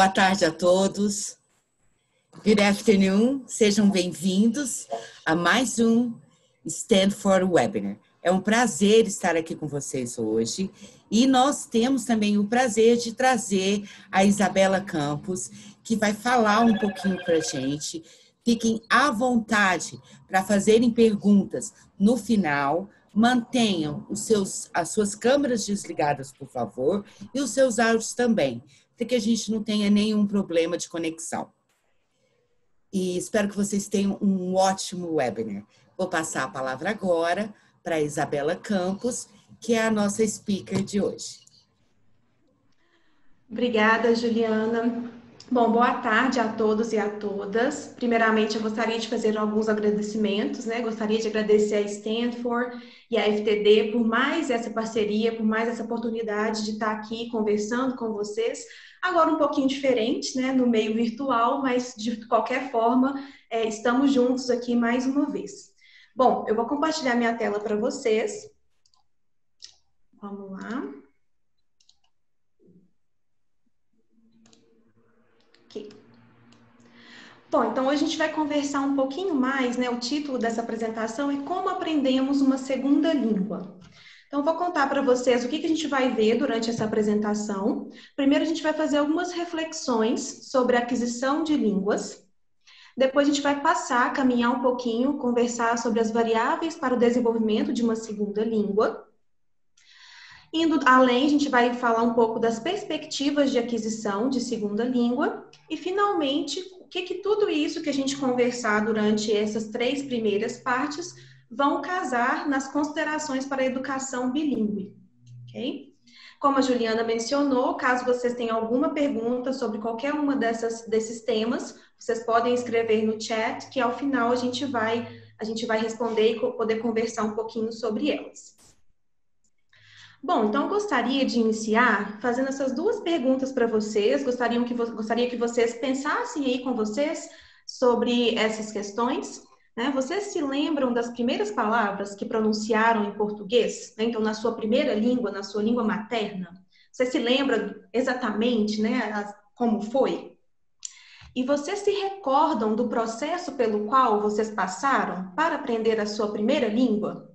Boa tarde a todos. Good afternoon. Sejam bem-vindos a mais um Stanford Webinar. É um prazer estar aqui com vocês hoje e nós temos também o prazer de trazer a Isabela Campos, que vai falar um pouquinho para a gente. Fiquem à vontade para fazerem perguntas no final. Mantenham as suas câmeras desligadas, por favor, e os seus áudios também, para que a gente não tenha nenhum problema de conexão. E espero que vocês tenham um ótimo webinar. Vou passar a palavra agora para a Isabela Campos, que é a nossa speaker de hoje. Obrigada, Juliana. Bom, boa tarde a todos e a todas. Primeiramente, eu gostaria de fazer alguns agradecimentos, né? Gostaria de agradecer a Stanford e a FTD por mais essa parceria, por mais essa oportunidade de estar aqui conversando com vocês. Agora um pouquinho diferente, né? No meio virtual, mas de qualquer forma, estamos juntos aqui mais uma vez. Bom, eu vou compartilhar minha tela para vocês. Vamos lá. Ok. Bom, então hoje a gente vai conversar um pouquinho mais, né? O título dessa apresentação é Como Aprendemos uma Segunda Língua. Então, vou contar para vocês o que a gente vai ver durante essa apresentação. Primeiro, a gente vai fazer algumas reflexões sobre a aquisição de línguas. Depois, a gente vai passar, caminhar um pouquinho, conversar sobre as variáveis para o desenvolvimento de uma segunda língua. Indo além, a gente vai falar um pouco das perspectivas de aquisição de segunda língua. E, finalmente, o que tudo isso que a gente conversar durante essas 3 primeiras partes vão casar nas considerações para a educação bilíngue, ok? Como a Juliana mencionou, caso vocês tenham alguma pergunta sobre qualquer uma desses temas, vocês podem escrever no chat, que ao final a gente vai responder e poder conversar um pouquinho sobre elas. Bom, então eu gostaria de iniciar fazendo essas 2 perguntas para vocês. Gostaria que vocês pensassem aí com vocês sobre essas questões. Né? Vocês se lembram das primeiras palavras que pronunciaram em português? Né? Então, na sua primeira língua, na sua língua materna? Você se lembra exatamente, né, como foi? E vocês se recordam do processo pelo qual vocês passaram para aprender a sua primeira língua?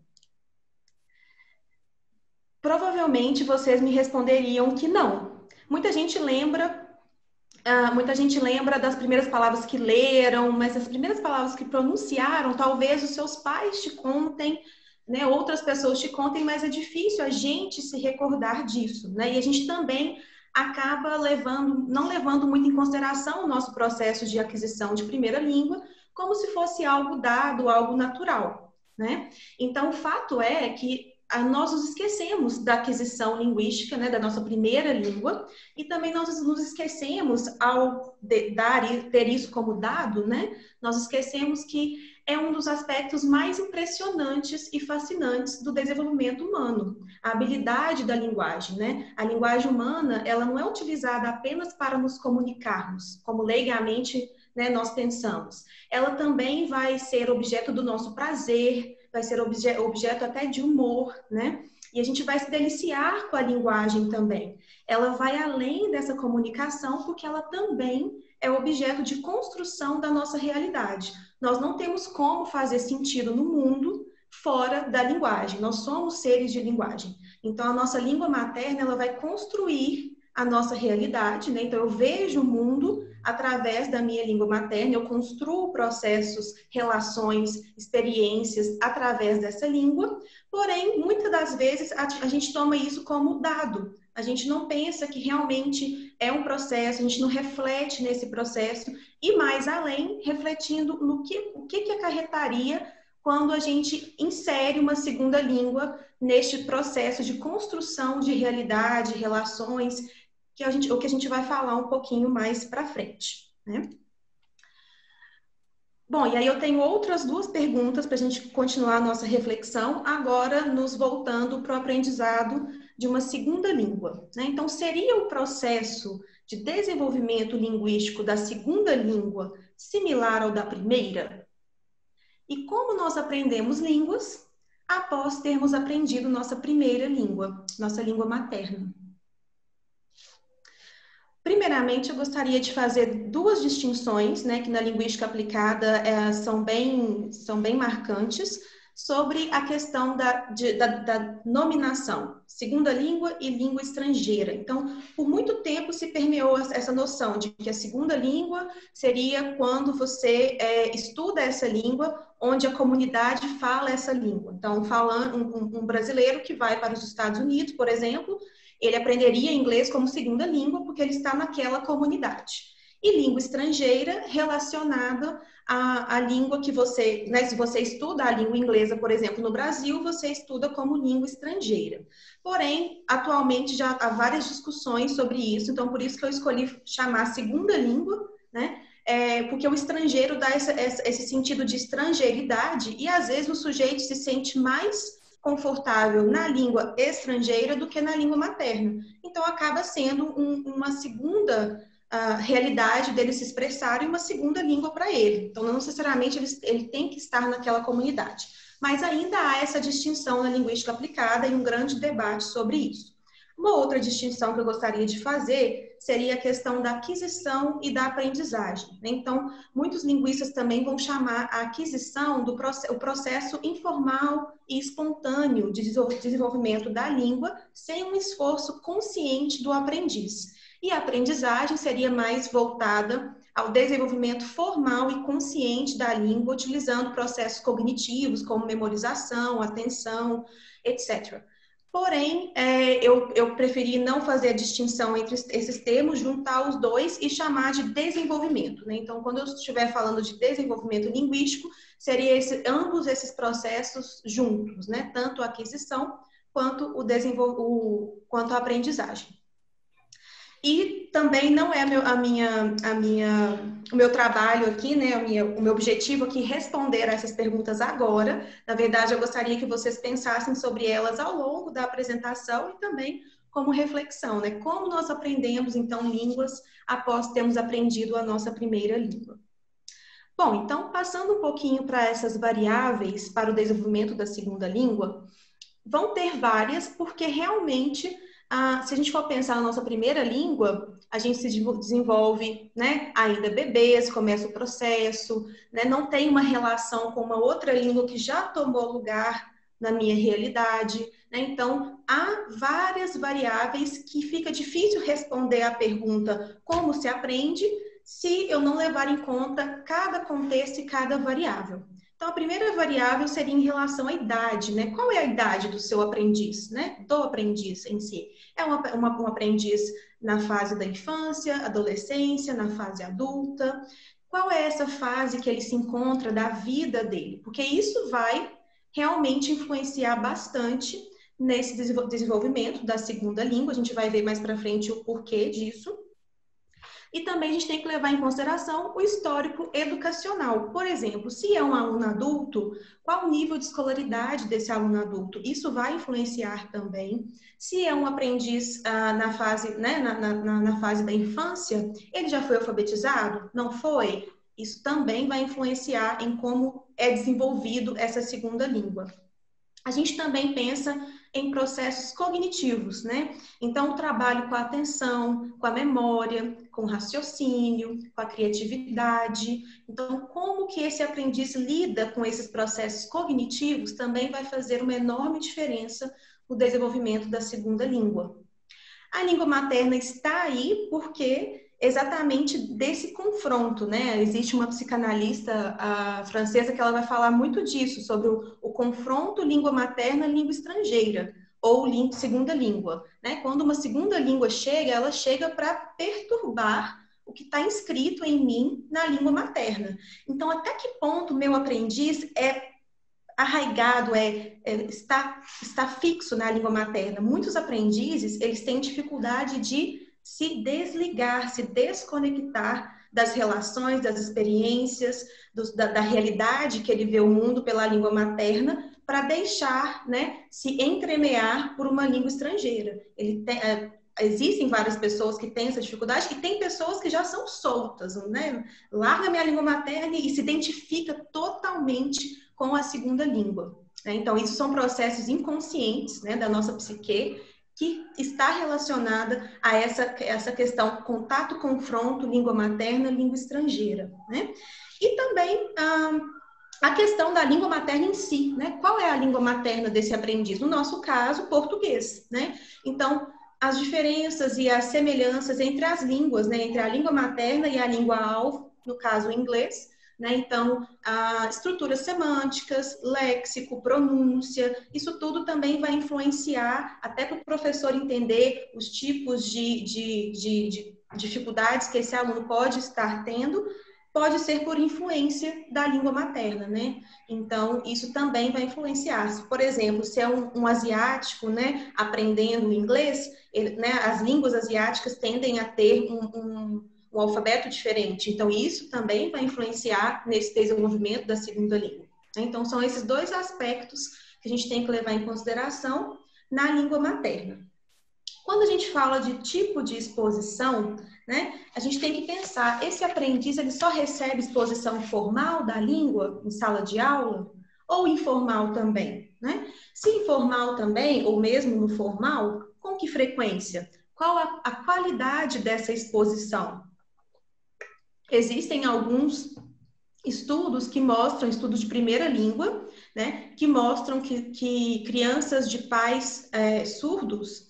Provavelmente vocês me responderiam que não. Muita gente lembra das primeiras palavras que leram, mas as primeiras palavras que pronunciaram, talvez os seus pais te contem, né? Outras pessoas te contem, mas é difícil a gente se recordar disso, né? E a gente também acaba não levando muito em consideração o nosso processo de aquisição de primeira língua, como se fosse algo dado, algo natural, né? Então, o fato é que nós nos esquecemos da aquisição linguística, né, da nossa primeira língua, e também nós nos esquecemos, ao ter isso como dado, né, nós esquecemos que é um dos aspectos mais impressionantes e fascinantes do desenvolvimento humano, a habilidade da linguagem, né? A linguagem humana, ela não é utilizada apenas para nos comunicarmos, como leigamente, né, nós pensamos. Ela também vai ser objeto do nosso prazer, vai ser objeto até de humor, né? E a gente vai se deliciar com a linguagem também. Ela vai além dessa comunicação, porque ela também é objeto de construção da nossa realidade. Nós não temos como fazer sentido no mundo fora da linguagem. Nós somos seres de linguagem. Então, a nossa língua materna, ela vai construir a nossa realidade, né? Então, eu vejo o mundo através da minha língua materna, eu construo processos, relações, experiências através dessa língua, porém, muitas das vezes, a gente toma isso como dado. A gente não pensa que realmente é um processo, a gente não reflete nesse processo, e mais além, refletindo no o que acarretaria quando a gente insere uma segunda língua neste processo de construção de realidade, relações, o que a gente vai falar um pouquinho mais para frente, né? Bom, e aí eu tenho outras 2 perguntas para a gente continuar a nossa reflexão, agora nos voltando para o aprendizado de uma segunda língua, né? Então, seria o processo de desenvolvimento linguístico da segunda língua similar ao da primeira? E como nós aprendemos línguas após termos aprendido nossa primeira língua, nossa língua materna? primeiramente, eu gostaria de fazer duas distinções, né, que na linguística aplicada são bem marcantes, sobre a questão da nominação, segunda língua e língua estrangeira. Então, por muito tempo se permeou essa noção de que a segunda língua seria quando você estuda essa língua, onde a comunidade fala essa língua. Então, um brasileiro que vai para os Estados Unidos, por exemplo, ele aprenderia inglês como segunda língua porque ele está naquela comunidade. E língua estrangeira relacionada à língua que você, né, se você estuda a língua inglesa, por exemplo, no Brasil, você estuda como língua estrangeira. Porém, atualmente já há várias discussões sobre isso, então por isso que eu escolhi chamar segunda língua, né? Porque o estrangeiro dá esse sentido de estrangeiridade e às vezes o sujeito se sente mais confortável na língua estrangeira do que na língua materna. Então, acaba sendo uma segunda realidade dele se expressar e uma segunda língua para ele. Então, não necessariamente ele tem que estar naquela comunidade. Mas ainda há essa distinção na linguística aplicada e um grande debate sobre isso. Uma outra distinção que eu gostaria de fazer seria a questão da aquisição e da aprendizagem. Então, muitos linguistas também vão chamar a aquisição o processo informal e espontâneo de desenvolvimento da língua sem um esforço consciente do aprendiz. E a aprendizagem seria mais voltada ao desenvolvimento formal e consciente da língua, utilizando processos cognitivos como memorização, atenção, etc. Porém, eu preferi não fazer a distinção entre esses termos, juntar os dois e chamar de desenvolvimento, né? Então, quando eu estiver falando de desenvolvimento linguístico, seria ambos esses processos juntos, né? Tanto a aquisição quanto quanto a aprendizagem. E também não é o meu trabalho aqui, né, o meu objetivo aqui responder a essas perguntas agora. Na verdade, eu gostaria que vocês pensassem sobre elas ao longo da apresentação e também como reflexão, né? Como nós aprendemos, então, línguas após termos aprendido a nossa primeira língua. Bom, então, passando um pouquinho para essas variáveis para o desenvolvimento da segunda língua, vão ter várias, porque realmente, se a gente for pensar na nossa primeira língua, a gente se desenvolve, né, ainda bebês, começa o processo, né, não tem uma relação com uma outra língua que já tomou lugar na minha realidade, né? Então, há várias variáveis que fica difícil responder à pergunta como se aprende, se eu não levar em conta cada contexto e cada variável. Então, a primeira variável seria em relação à idade, né? Qual é a idade do seu aprendiz, né? Do aprendiz em si. É um aprendiz na fase da infância, adolescência, na fase adulta? Qual é essa fase que ele se encontra da vida dele? Porque isso vai realmente influenciar bastante nesse desenvolvimento da segunda língua. A gente vai ver mais para frente o porquê disso. E também a gente tem que levar em consideração o histórico educacional. Por exemplo, se é um aluno adulto, qual o nível de escolaridade desse aluno adulto? Isso vai influenciar também. Se é um aprendiz na fase, né, na fase da infância, ele já foi alfabetizado? Não foi? Isso também vai influenciar em como é desenvolvido essa segunda língua. A gente também pensa em processos cognitivos, né? Então, o trabalho com a atenção, com a memória, com o raciocínio, com a criatividade. Então, como que esse aprendiz lida com esses processos cognitivos também vai fazer uma enorme diferença no desenvolvimento da segunda língua. A língua materna está aí porque exatamente desse confronto, né? Existe uma psicanalista francesa que ela vai falar muito disso, sobre o confronto língua materna, língua estrangeira, ou segunda língua, né? Quando uma segunda língua chega, ela chega para perturbar o que está inscrito em mim na língua materna. Então, até que ponto meu aprendiz é arraigado, está fixo na língua materna? Muitos aprendizes, eles têm dificuldade de se desligar, se desconectar das relações, das experiências, da realidade que ele vê o mundo pela língua materna, para deixar, né, se entremear por uma língua estrangeira. Existem várias pessoas que têm essa dificuldade e tem pessoas que já são soltas, né? Larga minha língua materna e se identifica totalmente com a segunda língua. Então, isso são processos inconscientes, né, da nossa psique, que está relacionada a essa questão contato-confronto, língua materna, língua estrangeira, né? E também a questão da língua materna em si, né? Qual é a língua materna desse aprendiz? No nosso caso, português, né? Então, as diferenças e as semelhanças entre as línguas, né? Entre a língua materna e a língua-alvo, no caso, o inglês, né? Então, estruturas semânticas, léxico, pronúncia, isso tudo também vai influenciar, até para o professor entender os tipos de dificuldades que esse aluno pode estar tendo, pode ser por influência da língua materna, né? Então, isso também vai influenciar. Por exemplo, se é um asiático, né, aprendendo inglês, né, as línguas asiáticas tendem a ter um alfabeto diferente. Então, isso também vai influenciar nesse desenvolvimento da segunda língua. Então, são esses dois aspectos que a gente tem que levar em consideração na língua materna. Quando a gente fala de tipo de exposição, né, a gente tem que pensar, esse aprendiz ele só recebe exposição formal da língua em sala de aula ou informal também, né? Se informal também, ou mesmo no formal, com que frequência? Qual a qualidade dessa exposição? Existem alguns estudos que mostram, estudos de primeira língua, né, que mostram que crianças de pais surdos,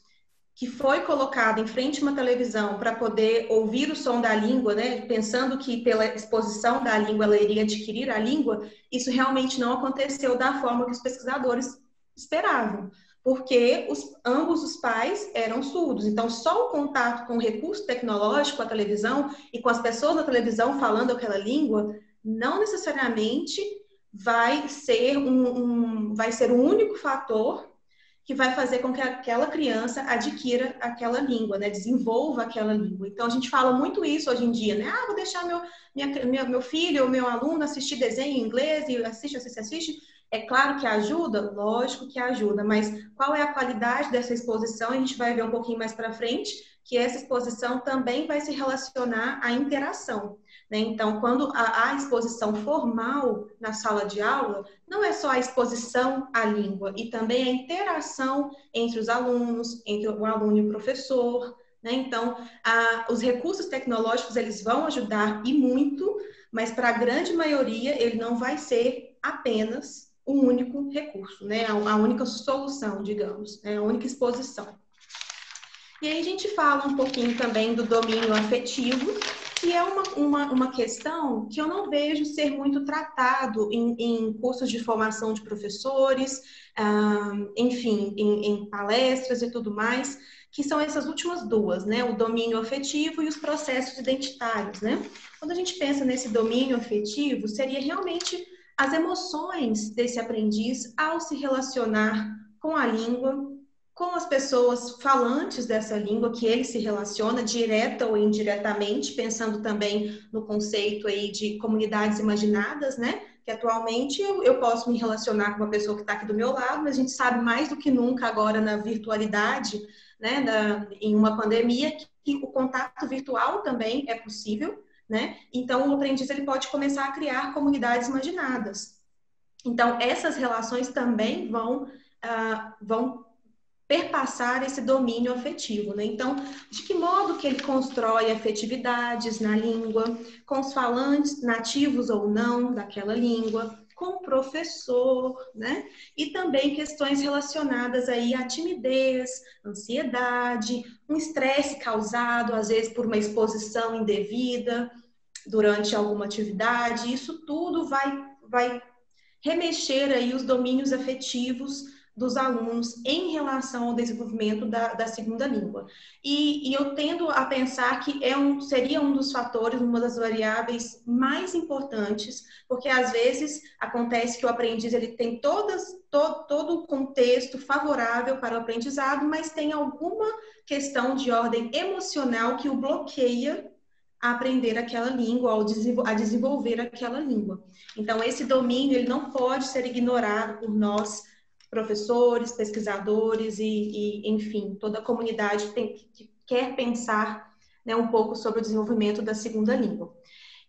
que foi colocado em frente a uma televisão para poder ouvir o som da língua, né, pensando que pela exposição da língua ela iria adquirir a língua, isso realmente não aconteceu da forma que os pesquisadores esperavam, porque ambos os pais eram surdos. Então, só o contato com o recurso tecnológico, a televisão, e com as pessoas na televisão falando aquela língua, não necessariamente vai ser vai ser o único fator que vai fazer com que aquela criança adquira aquela língua, né? Desenvolva aquela língua. Então, a gente fala muito isso hoje em dia, né? Vou deixar meu filho ou meu aluno assistir desenho em inglês e assiste. É claro que ajuda? Lógico que ajuda, mas qual é a qualidade dessa exposição? A gente vai ver um pouquinho mais para frente que essa exposição também vai se relacionar à interação, né? Então, quando há exposição formal na sala de aula, não é só a exposição à língua, e também a interação entre os alunos, entre o aluno e o professor, né? Então, os recursos tecnológicos, eles vão ajudar e muito, mas para a grande maioria, ele não vai ser apenas o único recurso, né? A única solução, digamos, né? A única exposição. E aí a gente fala um pouquinho também do domínio afetivo, que é uma questão que eu não vejo ser muito tratado em cursos de formação de professores, enfim, em palestras e tudo mais, que são essas últimas duas, né? O domínio afetivo e os processos identitários, né? Quando a gente pensa nesse domínio afetivo, seria realmente as emoções desse aprendiz ao se relacionar com a língua, com as pessoas falantes dessa língua que ele se relaciona, direta ou indiretamente, pensando também no conceito aí de comunidades imaginadas, né? Que atualmente eu posso me relacionar com uma pessoa que está aqui do meu lado, mas a gente sabe mais do que nunca agora na virtualidade, né? Em uma pandemia, que o contato virtual também é possível, né? Então, o aprendiz ele pode começar a criar comunidades imaginadas. Então, essas relações também vão perpassar esse domínio afetivo, né? Então, de que modo que ele constrói afetividades na língua, com os falantes nativos ou não daquela língua, com o professor, né? E também questões relacionadas aí à timidez, ansiedade, um estresse causado, às vezes, por uma exposição indevida durante alguma atividade. Isso tudo vai remexer aí os domínios afetivos dos alunos em relação ao desenvolvimento da segunda língua. E eu tendo a pensar que seria um dos fatores, uma das variáveis mais importantes, porque às vezes acontece que o aprendiz ele tem todo o contexto favorável para o aprendizado, mas tem alguma questão de ordem emocional que o bloqueia a aprender aquela língua, a desenvolver aquela língua. Então, esse domínio ele não pode ser ignorado por nós, professores, pesquisadores enfim, toda a comunidade que quer pensar, né, um pouco sobre o desenvolvimento da segunda língua.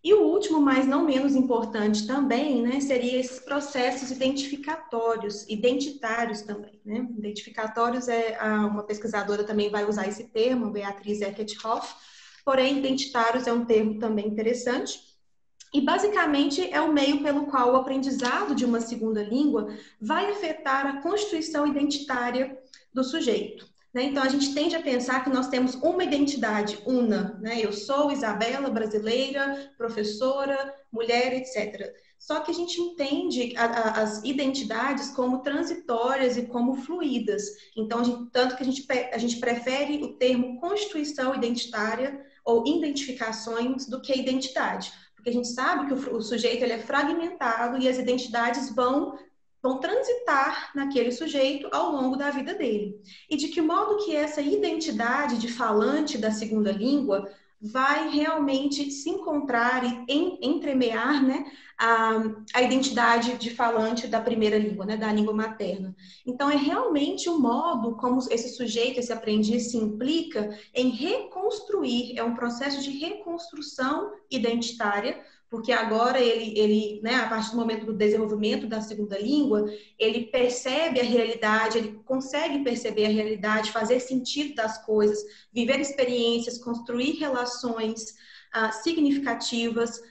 E o último, mas não menos importante também, né, seria esses processos identificatórios, identitários também, né? Identificatórios uma pesquisadora também vai usar esse termo, Beatriz Eckert-Hoff, porém, identitários é um termo também interessante. E, basicamente, é o meio pelo qual o aprendizado de uma segunda língua vai afetar a constituição identitária do sujeito. Então, a gente tende a pensar que nós temos uma identidade, né? Eu sou Isabela, brasileira, professora, mulher, etc. Só que a gente entende as identidades como transitórias e como fluídas. Então, tanto que a gente prefere o termo constituição identitária ou identificações do que identidade. Porque a gente sabe que o sujeito ele é fragmentado e as identidades vão transitar naquele sujeito ao longo da vida dele. E de que modo que essa identidade de falante da segunda língua vai realmente se encontrar e entremear, né, a identidade de falante da primeira língua, né, da língua materna. Então, é realmente o modo como esse sujeito, esse aprendiz se implica em reconstruir, é um processo de reconstrução identitária, porque agora ele, né, a partir do momento do desenvolvimento da segunda língua, ele percebe a realidade, ele consegue perceber a realidade, fazer sentido das coisas, viver experiências, construir relações significativas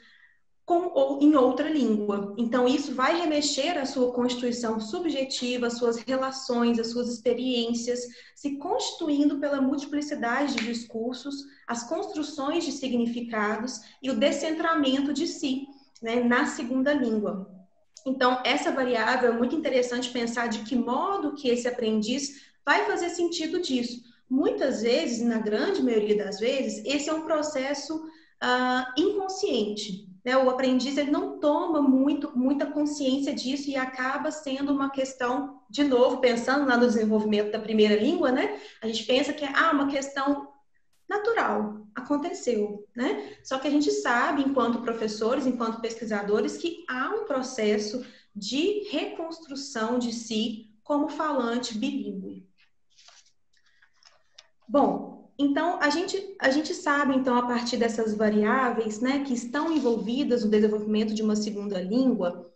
com ou em outra língua. Então, isso vai remexer a sua constituição subjetiva, as suas relações, as suas experiências, se constituindo pela multiplicidade de discursos, as construções de significados e o descentramento de si, né, na segunda língua. Então, essa variável é muito interessante pensar de que modo que esse aprendiz vai fazer sentido disso. Muitas vezes, na grande maioria das vezes, esse é um processo inconsciente. Né? O aprendiz ele não toma muita consciência disso e acaba sendo uma questão, de novo, pensando lá no desenvolvimento da primeira língua, né? A gente pensa que é uma questão natural, aconteceu, né? Só que a gente sabe, enquanto professores, enquanto pesquisadores, que há um processo de reconstrução de si como falante bilíngue. Bom, então a gente sabe, então, a partir dessas variáveis, né, que estão envolvidas no desenvolvimento de uma segunda língua,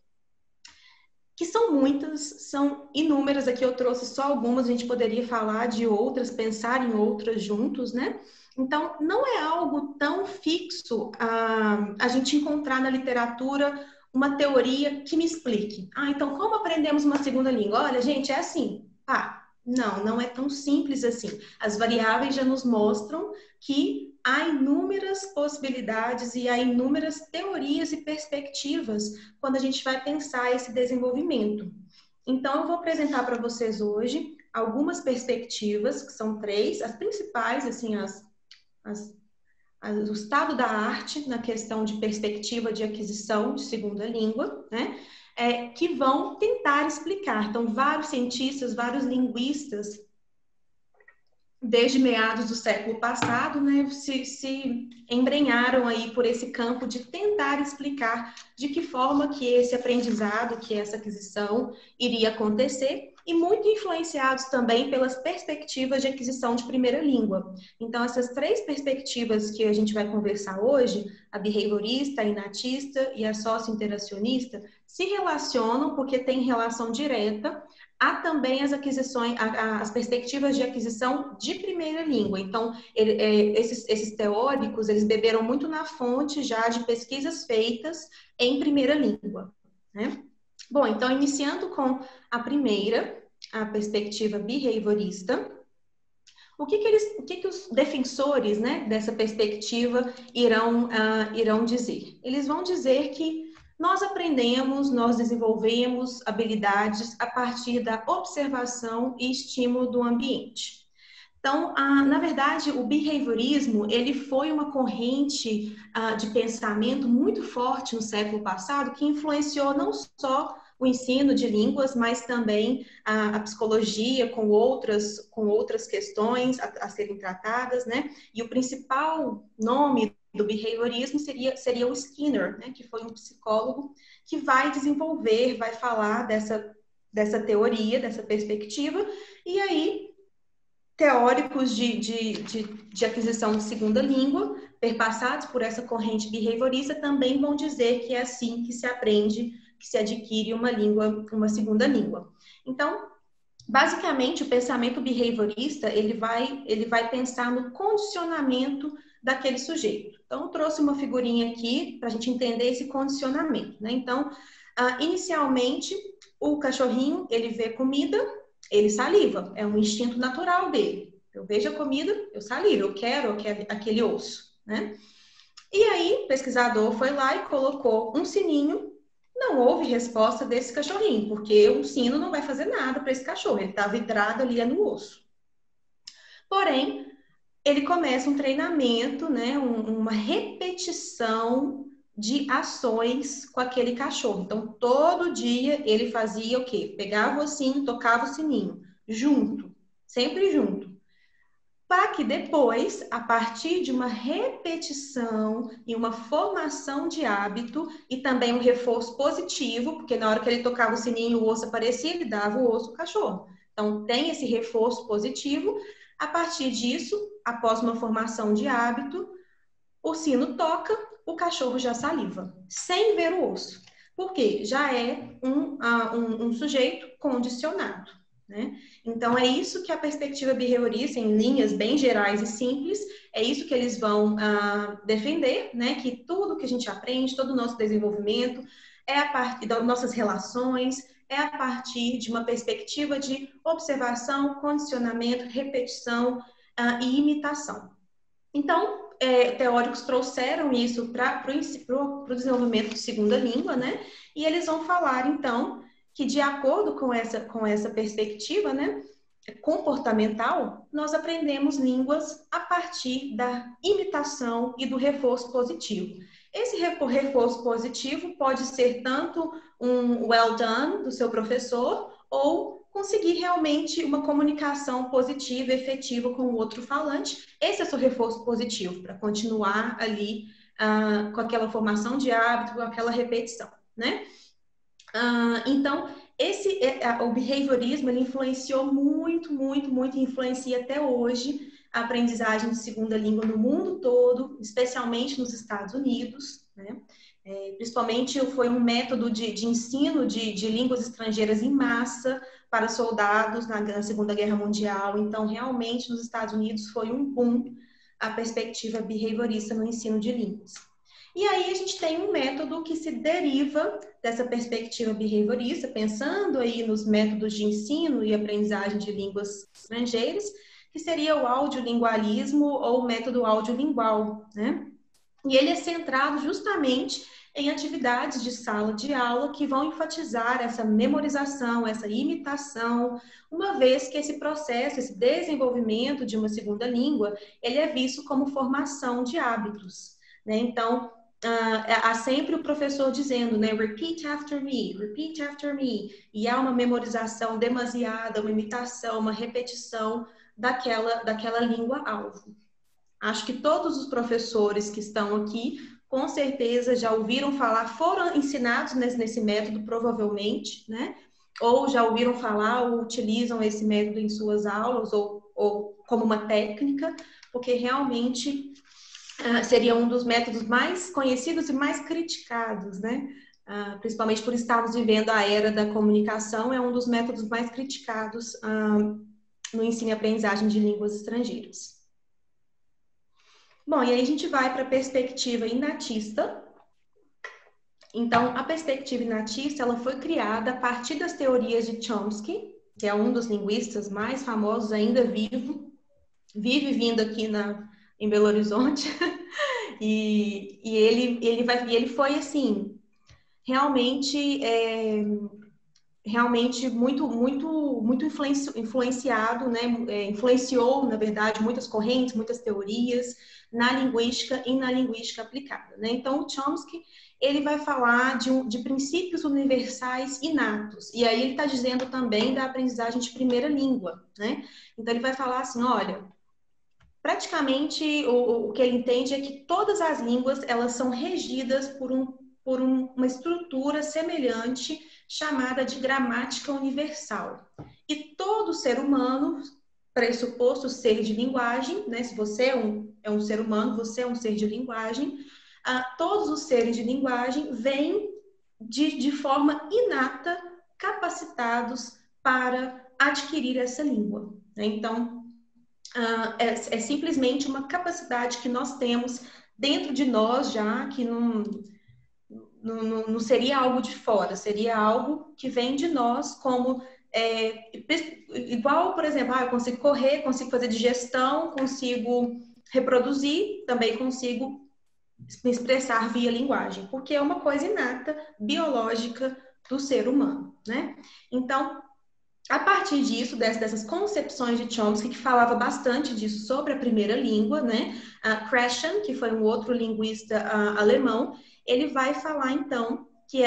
que são muitas, são inúmeras, aqui eu trouxe só algumas, a gente poderia falar de outras, pensar em outras juntos, né? Então, não é algo tão fixo a gente encontrar na literatura uma teoria que me explique. Então, como aprendemos uma segunda língua? Olha, gente, é assim. Não é tão simples assim. As variáveis já nos mostram que há inúmeras possibilidades e há inúmeras teorias e perspectivas quando a gente vai pensar esse desenvolvimento. Então, eu vou apresentar para vocês hoje algumas perspectivas, que são 3, as principais, assim, o estado da arte na questão de perspectiva de aquisição de segunda língua, né? Que vão tentar explicar. Então, vários cientistas, vários linguistas, desde meados do século passado, né, se embrenharam aí por esse campo de tentar explicar de que forma que esse aprendizado, que essa aquisição iria acontecer, e muito influenciados também pelas perspectivas de aquisição de primeira língua. Então, essas 3 perspectivas que a gente vai conversar hoje, a behaviorista, a inatista e a socio-interacionista, se relacionam porque têm relação direta. Há também as aquisições, as perspectivas de aquisição de primeira língua. Então, esses teóricos, eles beberam muito na fonte já de pesquisas feitas em primeira língua, né? Bom, então, iniciando com a primeira, a perspectiva behaviorista, o que os defensores, né, dessa perspectiva irão dizer? Eles vão dizer que nós aprendemos, nós desenvolvemos habilidades a partir da observação e estímulo do ambiente. Então, na verdade, o behaviorismo, ele foi uma corrente de pensamento muito forte no século passado, que influenciou não só o ensino de línguas, mas também a psicologia com outras questões a serem tratadas, né? E o principal nome do behaviorismo seria o Skinner, né? Que foi um psicólogo que vai desenvolver, vai falar dessa teoria, dessa perspectiva, e aí teóricos de aquisição de segunda língua, perpassados por essa corrente behaviorista, também vão dizer que é assim que se aprende, que se adquire uma língua, uma segunda língua. Então, basicamente, o pensamento behaviorista, ele vai pensar no condicionamento daquele sujeito. Então, eu trouxe uma figurinha aqui para a gente entender esse condicionamento, né? Então, inicialmente, o cachorrinho, ele vê comida, ele saliva, é um instinto natural dele. Eu vejo a comida, eu salivo, eu quero aquele osso, né? E aí, o pesquisador foi lá e colocou um sininho. Não houve resposta desse cachorrinho, porque o sino não vai fazer nada para esse cachorro, ele está vidrado ali no osso. Porém, ele começa um treinamento, né, uma repetição de ações com aquele cachorro. Então, todo dia ele fazia o quê? Pegava o ossinho, tocava o sininho, junto, sempre junto. Para que depois, a partir de uma repetição e uma formação de hábito e também um reforço positivo, porque na hora que ele tocava o sininho, o osso aparecia, ele dava o osso ao cachorro. Então, tem esse reforço positivo. A partir disso, após uma formação de hábito, o sino toca, o cachorro já saliva, sem ver o osso. Porque já é um sujeito condicionado, né? Então, é isso que a perspectiva behaviorista, em linhas bem gerais e simples, é isso que eles vão defender, né? Que tudo que a gente aprende, todo o nosso desenvolvimento, é a partir das nossas relações, é a partir de uma perspectiva de observação, condicionamento, repetição e imitação. Então, teóricos trouxeram isso para o desenvolvimento de segunda língua, né? E eles vão falar, então, que de acordo com essa perspectiva, né, comportamental, nós aprendemos línguas a partir da imitação e do reforço positivo. Esse reforço positivo pode ser tanto um well done do seu professor ou conseguir realmente uma comunicação positiva, efetiva com o outro falante. Esse é o seu reforço positivo, para continuar ali com aquela formação de hábito, com aquela repetição, né? Então, o behaviorismo, ele influenciou muito, influencia até hoje a aprendizagem de segunda língua no mundo todo, especialmente nos Estados Unidos, né? Principalmente foi um método de ensino de línguas estrangeiras em massa para soldados na Segunda Guerra Mundial. Então, realmente, nos Estados Unidos foi um boom a perspectiva behaviorista no ensino de línguas. E aí a gente tem um método que se deriva dessa perspectiva behaviorista, pensando aí nos métodos de ensino e aprendizagem de línguas estrangeiras, que seria o audiolingualismo ou o método audiolingual, né? E ele é centrado justamente em atividades de sala de aula que vão enfatizar essa memorização, essa imitação, uma vez que esse processo, esse desenvolvimento de uma segunda língua, ele é visto como formação de hábitos, né? Então, há sempre o professor dizendo, né, repeat after me, e há uma memorização demasiada, uma imitação, uma repetição daquela língua-alvo. Acho que todos os professores que estão aqui, com certeza já ouviram falar, foram ensinados nesse método, provavelmente, né? Ou já ouviram falar, ou utilizam esse método em suas aulas, ou como uma técnica, porque realmente seria um dos métodos mais conhecidos e mais criticados, né? Principalmente por estarmos vivendo a era da comunicação, é um dos métodos mais criticados no ensino e aprendizagem de línguas estrangeiras. Bom, e aí a gente vai para a perspectiva inatista. Então, a perspectiva inatista, ela foi criada a partir das teorias de Chomsky, que é um dos linguistas mais famosos, ainda vivo, vive vindo aqui em Belo Horizonte, e ele foi, assim, realmente muito influenciado, né? Influenciou, na verdade, muitas correntes, muitas teorias na linguística e na linguística aplicada, né? Então, o Chomsky, ele vai falar de princípios universais inatos, e aí ele está dizendo também da aprendizagem de primeira língua, né? Então, ele vai falar assim, olha, praticamente o que ele entende é que todas as línguas, elas são regidas por uma estrutura semelhante chamada de gramática universal. E todo ser humano pressuposto ser de linguagem, né? Se você é um ser humano, você é um ser de linguagem, todos os seres de linguagem vêm de forma inata capacitados para adquirir essa língua, né? Então, é simplesmente uma capacidade que nós temos dentro de nós já, que não seria algo de fora, seria algo que vem de nós como... igual, por exemplo, eu consigo correr, consigo fazer digestão, consigo reproduzir, também consigo me expressar via linguagem, porque é uma coisa inata, biológica do ser humano, né? Então, a partir disso, dessas concepções de Chomsky, que falava bastante disso sobre a primeira língua, né? Krashen, que foi um outro linguista alemão, ele vai falar, então, que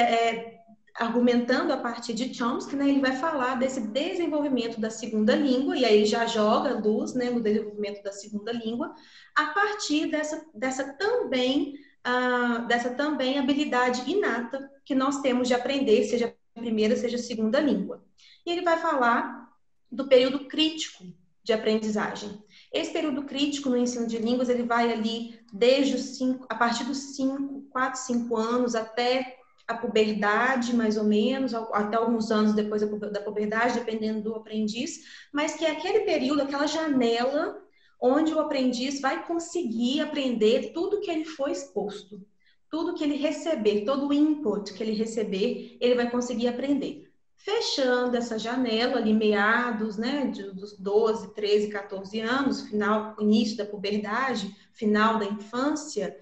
argumentando a partir de Chomsky, né, ele vai falar desse desenvolvimento da segunda língua, e aí ele já joga luz, né, no desenvolvimento da segunda língua, a partir dessa também habilidade inata que nós temos de aprender, seja a primeira, seja a segunda língua. E ele vai falar do período crítico de aprendizagem. Esse período crítico no ensino de línguas, ele vai ali a partir dos 4, 5 anos até a puberdade, mais ou menos, até alguns anos depois da puberdade, dependendo do aprendiz, mas que é aquele período, aquela janela onde o aprendiz vai conseguir aprender tudo que ele foi exposto, tudo que ele receber, todo o input que ele receber, ele vai conseguir aprender. Fechando essa janela ali, meados, né, dos 12, 13, 14 anos, início da puberdade, final da infância,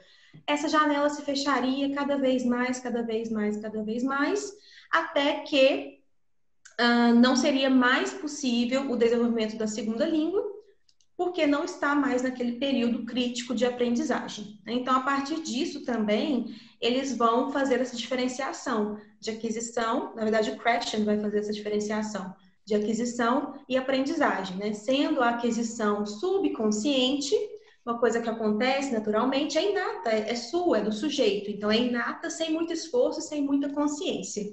essa janela se fecharia cada vez mais, cada vez mais, cada vez mais, até que não seria mais possível o desenvolvimento da segunda língua, porque não está mais naquele período crítico de aprendizagem. Então, a partir disso também, eles vão fazer essa diferenciação de aquisição, na verdade, o Krashen vai fazer essa diferenciação de aquisição e aprendizagem, né? Sendo a aquisição subconsciente, uma coisa que acontece naturalmente, é inata, é sua, é do sujeito. Então, é inata, sem muito esforço, sem muita consciência.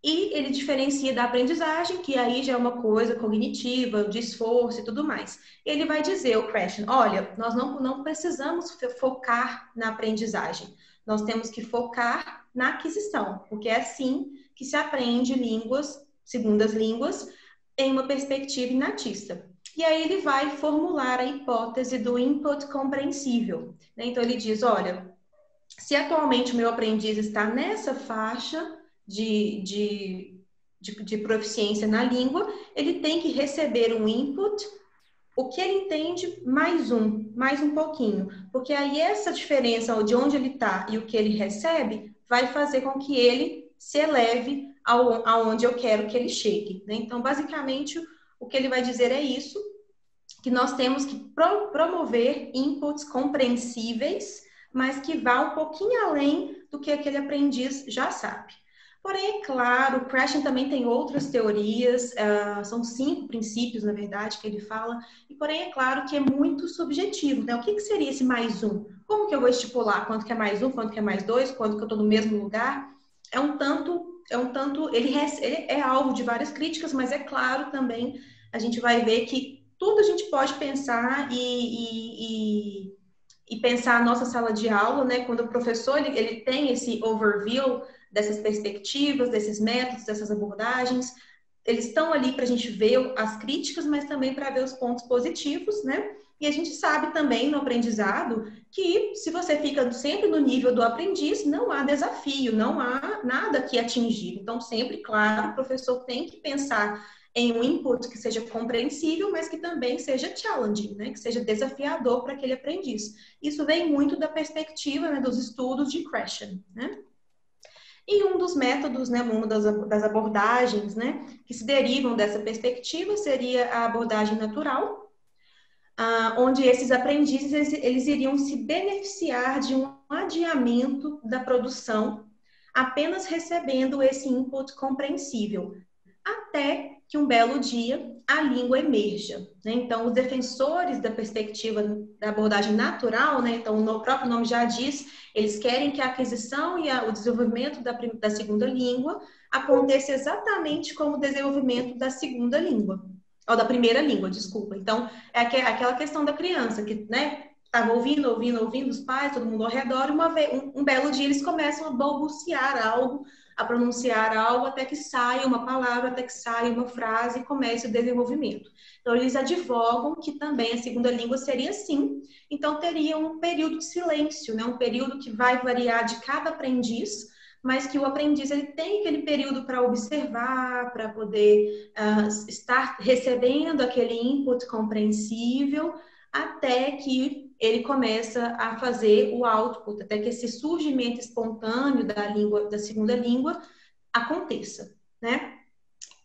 E ele diferencia da aprendizagem, que aí já é uma coisa cognitiva, de esforço e tudo mais. Ele vai dizer, o Krashen, olha, nós não precisamos focar na aprendizagem. Nós temos que focar na aquisição, porque é assim que se aprende línguas, segundas línguas, em uma perspectiva inatista. E aí ele vai formular a hipótese do input compreensível, né? Então ele diz, olha, se atualmente o meu aprendiz está nessa faixa de proficiência na língua, ele tem que receber um input, o que ele entende, mais um pouquinho. Porque aí essa diferença de onde ele está e o que ele recebe vai fazer com que ele se eleve aonde eu quero que ele chegue, né? Então, basicamente, o que ele vai dizer é isso, que nós temos que promover inputs compreensíveis, mas que vá um pouquinho além do que aquele aprendiz já sabe. Porém, é claro, o Krashen também tem outras teorias, são 5 princípios, na verdade, que ele fala, e porém é claro que é muito subjetivo, né? O que seria esse mais um? Como que eu vou estipular quanto que é mais um, quanto que é mais dois, quanto que eu estou no mesmo lugar? Ele é alvo de várias críticas, mas é claro também, a gente vai ver que tudo a gente pode pensar e pensar a nossa sala de aula, né? Quando o professor ele tem esse overview dessas perspectivas, desses métodos, dessas abordagens, eles estão ali para a gente ver as críticas, mas também para ver os pontos positivos, né? E a gente sabe também no aprendizado que se você fica sempre no nível do aprendiz, não há desafio, não há nada que atingir. Então, sempre, claro, o professor tem que pensar em um input que seja compreensível, mas que também seja challenging, né? Que seja desafiador para aquele aprendiz. Isso vem muito da perspectiva, né, dos estudos de Krashen, né? E um dos métodos, né, uma das abordagens, né, que se derivam dessa perspectiva seria a abordagem natural, onde esses aprendizes eles iriam se beneficiar de um adiamento da produção, apenas recebendo esse input compreensível, até que um belo dia a língua emerja, né? Então, os defensores da perspectiva da abordagem natural, né? Então, o próprio nome já diz, eles querem que a aquisição e o desenvolvimento da segunda língua aconteça exatamente como o desenvolvimento da segunda língua. Ou da primeira língua, desculpa. Então, é aquela questão da criança que, né, estava ouvindo os pais, todo mundo ao redor, e um belo dia eles começam a balbuciar algo, a pronunciar algo, até que saia uma palavra, até que saia uma frase e comece o desenvolvimento. Então, eles advogam que também a segunda língua seria assim, então teria um período de silêncio, né, um período que vai variar de cada aprendiz, mas que o aprendiz ele tem aquele período para observar, para poder estar recebendo aquele input compreensível, até que ele começa a fazer o output, até que esse surgimento espontâneo da língua, da segunda língua, aconteça, né?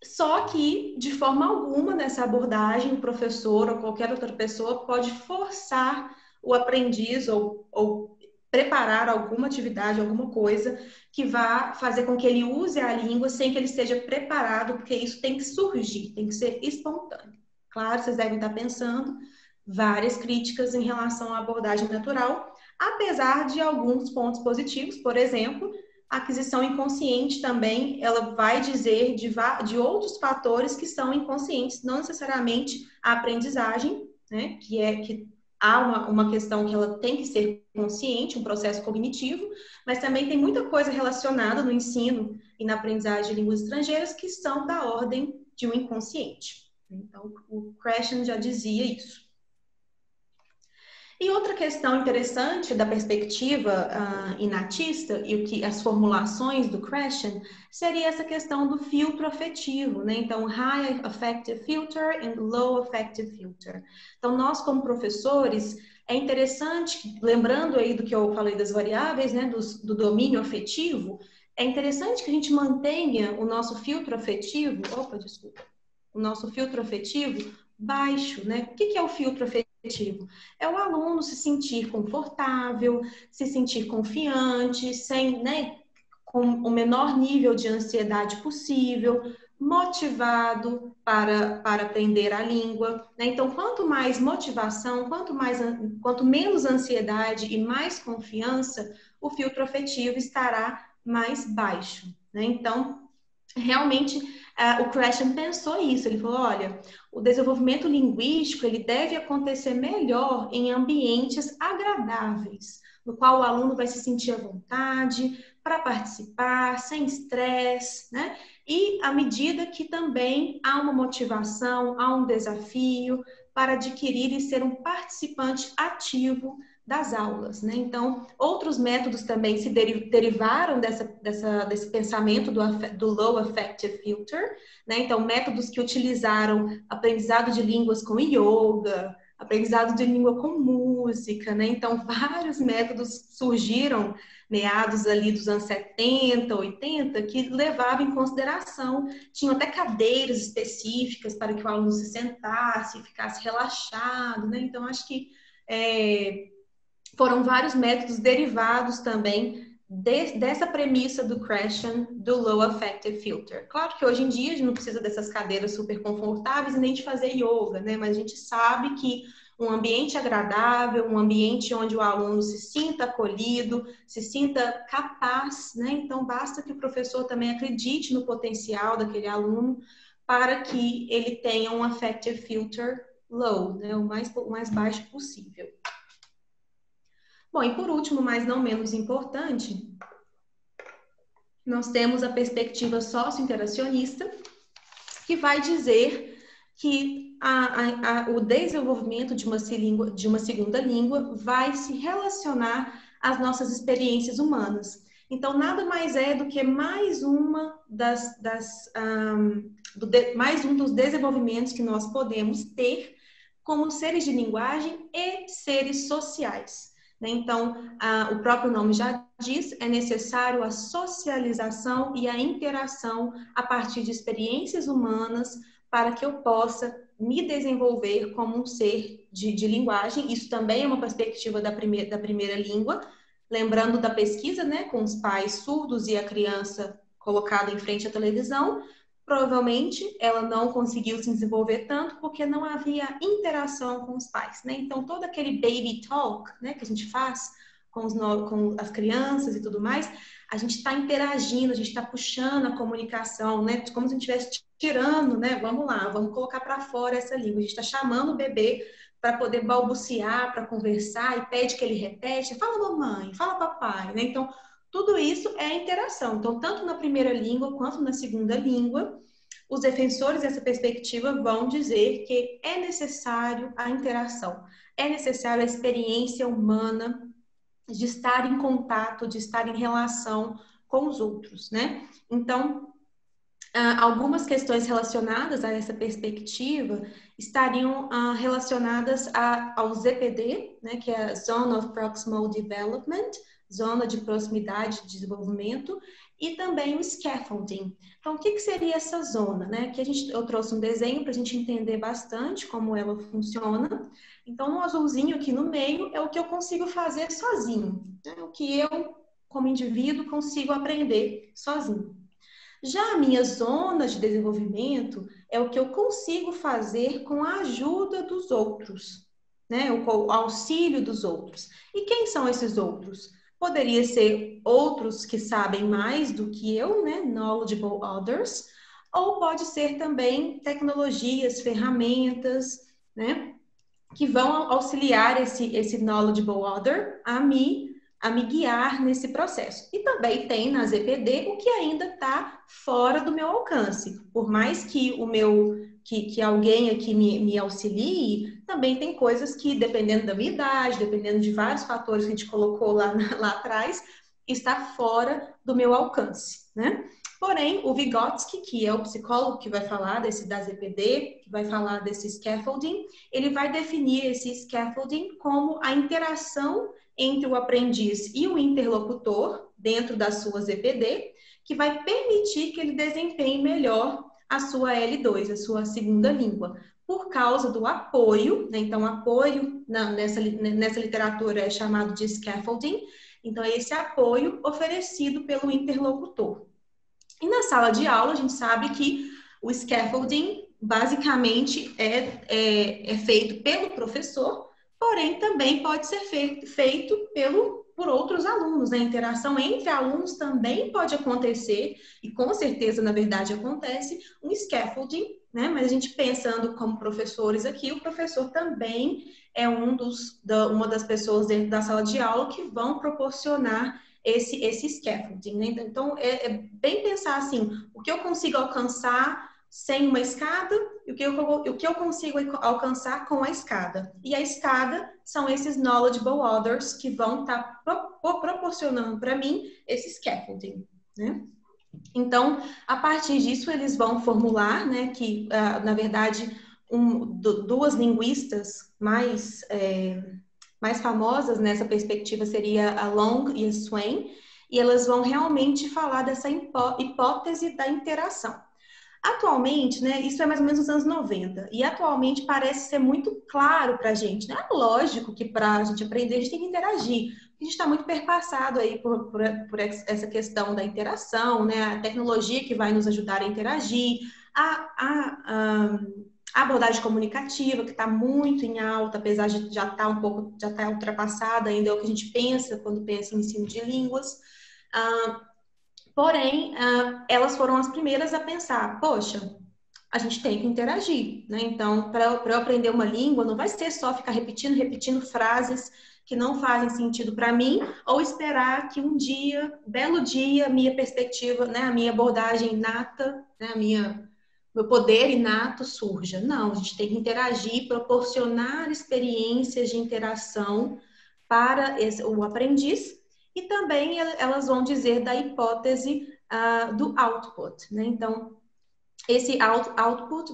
Só que, de forma alguma, nessa abordagem, o professor ou qualquer outra pessoa pode forçar o aprendiz ou preparar alguma atividade, alguma coisa que vá fazer com que ele use a língua sem que ele esteja preparado, porque isso tem que surgir, tem que ser espontâneo. Claro, vocês devem estar pensando várias críticas em relação à abordagem natural, apesar de alguns pontos positivos, por exemplo, a aquisição inconsciente também, ela vai dizer de outros fatores que são inconscientes, não necessariamente a aprendizagem, né, que há uma questão que ela tem que ser consciente, um processo cognitivo, mas também tem muita coisa relacionada no ensino e na aprendizagem de línguas estrangeiras que são da ordem de um inconsciente. Então, o Krashen já dizia isso. E outra questão interessante da perspectiva inatista e o que as formulações do Krashen seria essa questão do filtro afetivo, né? Então, high affective filter and low affective filter. Então, nós como professores, é interessante, lembrando aí do que eu falei das variáveis, né, do domínio afetivo, é interessante que a gente mantenha o nosso filtro afetivo, o nosso filtro afetivo baixo, né? O que é o filtro afetivo? É o aluno se sentir confortável, se sentir confiante, sem, né, com o menor nível de ansiedade possível, motivado para aprender a língua, né? Então, quanto mais motivação, quanto menos ansiedade e mais confiança, o filtro afetivo estará mais baixo, né? Então, realmente, o Krashen pensou isso. Ele falou, olha, o desenvolvimento linguístico ele deve acontecer melhor em ambientes agradáveis, no qual o aluno vai se sentir à vontade para participar, sem estresse, né? E à medida que também há uma motivação, há um desafio para adquirir e ser um participante ativo das aulas, né? Então, outros métodos também se derivaram desse pensamento do Low Affective Filter, né? Então, métodos que utilizaram aprendizado de línguas com yoga, aprendizado de língua com música, né? Então, vários métodos surgiram meados ali dos anos 70, 80, que levavam em consideração, tinham até cadeiras específicas para que o aluno se sentasse e ficasse relaxado, né? Então, acho que foram vários métodos derivados também dessa premissa do Krashen, do Low Affective Filter. Claro que hoje em dia a gente não precisa dessas cadeiras super confortáveis e nem de fazer yoga, né? Mas a gente sabe que um ambiente agradável, um ambiente onde o aluno se sinta acolhido, se sinta capaz, né? Então, basta que o professor também acredite no potencial daquele aluno para que ele tenha um affective filter low, né? O mais baixo possível. Bom, e por último, mas não menos importante, nós temos a perspectiva socio-interacionista, que vai dizer que o desenvolvimento de uma segunda língua vai se relacionar às nossas experiências humanas. Então, nada mais é do que mais um dos desenvolvimentos que nós podemos ter como seres de linguagem e seres sociais. Então, o próprio nome já diz, é necessário a socialização e a interação a partir de experiências humanas para que eu possa me desenvolver como um ser de linguagem. Isso também é uma perspectiva da primeira língua, lembrando da pesquisa, né, com os pais surdos e a criança colocada em frente à televisão. Provavelmente ela não conseguiu se desenvolver tanto porque não havia interação com os pais, né? Então, todo aquele baby talk, né, que a gente faz com as crianças e tudo mais, a gente está interagindo, a gente está puxando a comunicação, né? Como se a gente estivesse tirando, né? Vamos lá, vamos colocar para fora essa língua. A gente está chamando o bebê para poder balbuciar, para conversar, e pede que ele repete, fala mamãe, fala papai, né? Então, tudo isso é interação. Então, tanto na primeira língua quanto na segunda língua, os defensores dessa perspectiva vão dizer que é necessário a interação, é necessário a experiência humana de estar em contato, de estar em relação com os outros, né? Então, algumas questões relacionadas a essa perspectiva estariam relacionadas ao ZPD, né, que é a Zone of Proximal Development, zona de proximidade de desenvolvimento, e também o scaffolding. Então, o que seria essa zona, né? Eu trouxe um desenho para a gente entender bastante como ela funciona. Então, no azulzinho aqui no meio é o que eu consigo fazer sozinho, né? O que eu, como indivíduo, consigo aprender sozinho. Já a minha zona de desenvolvimento é o que eu consigo fazer com a ajuda dos outros, né? O auxílio dos outros. E quem são esses outros? Poderia ser outros que sabem mais do que eu, né? Knowledgeable others. Ou pode ser também tecnologias, ferramentas, né? Que vão auxiliar esse knowledgeable other a me guiar nesse processo. E também tem na ZPD o que ainda está fora do meu alcance. Por mais que que alguém aqui me auxilie, também tem coisas que, dependendo da minha idade, dependendo de vários fatores que a gente colocou lá atrás, está fora do meu alcance, né? Porém, o Vygotsky, que é o psicólogo que vai falar da ZPD, que vai falar desse scaffolding, ele vai definir esse scaffolding como a interação entre o aprendiz e o interlocutor dentro da sua ZPD, que vai permitir que ele desempenhe melhor a sua L2, a sua segunda língua, por causa do apoio, né? Então, apoio nessa literatura é chamado de scaffolding, então é esse apoio oferecido pelo interlocutor. E na sala de aula, a gente sabe que o scaffolding basicamente é feito pelo professor, porém também pode ser feito por outros alunos, né? A interação entre alunos também pode acontecer, e com certeza, na verdade, acontece, um scaffolding, né? Mas a gente pensando como professores aqui, o professor também é uma das pessoas dentro da sala de aula que vão proporcionar esse scaffolding, né? Então, é bem pensar assim, o que eu consigo alcançar sem uma escada e o que eu consigo alcançar com a escada. E a escada são esses knowledgeable others que vão estar proporcionando para mim esse scaffolding, né? Então, a partir disso, eles vão formular, né, que, na verdade, duas linguistas mais famosas nessa perspectiva seria a Long e a Swain, e elas vão realmente falar dessa hipótese da interação. Atualmente, né, isso é mais ou menos nos anos 90, e atualmente parece ser muito claro para a gente, né? Lógico que para a gente aprender, a gente tem que interagir. A gente está muito perpassado aí por essa questão da interação, né? A tecnologia que vai nos ajudar a interagir, a abordagem comunicativa, que está muito em alta, apesar de já estar ultrapassada ainda, é o que a gente pensa quando pensa em ensino de línguas. Porém, elas foram as primeiras a pensar, poxa, a gente tem que interagir, né? Então, para eu aprender uma língua, não vai ser só ficar repetindo frases que não fazem sentido para mim, ou esperar que um dia, belo dia, minha perspectiva, né, a minha abordagem inata, né, meu poder inato surja. Não, a gente tem que interagir, proporcionar experiências de interação para o aprendiz, e também elas vão dizer da hipótese do output, né? Então, esse output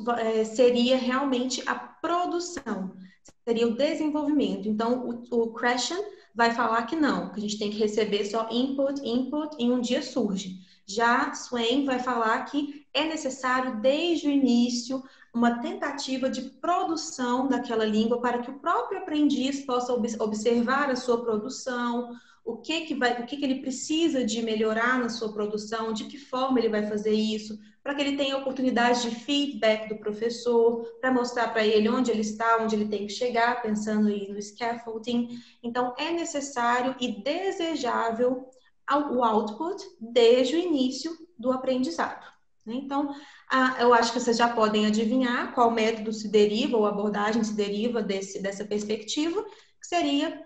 seria realmente a produção, seria o desenvolvimento. Então, o Krashen vai falar que não, que a gente tem que receber só input, e um dia surge. Já Swain vai falar que é necessário, desde o início, uma tentativa de produção daquela língua para que o próprio aprendiz possa observar a sua produção, o que ele precisa de melhorar na sua produção, de que forma ele vai fazer isso, para que ele tenha oportunidade de feedback do professor, para mostrar para ele onde ele está, onde ele tem que chegar, pensando aí no scaffolding. Então, é necessário e desejável o output desde o início do aprendizado. Então, eu acho que vocês já podem adivinhar qual método se deriva ou abordagem se deriva dessa perspectiva, que seria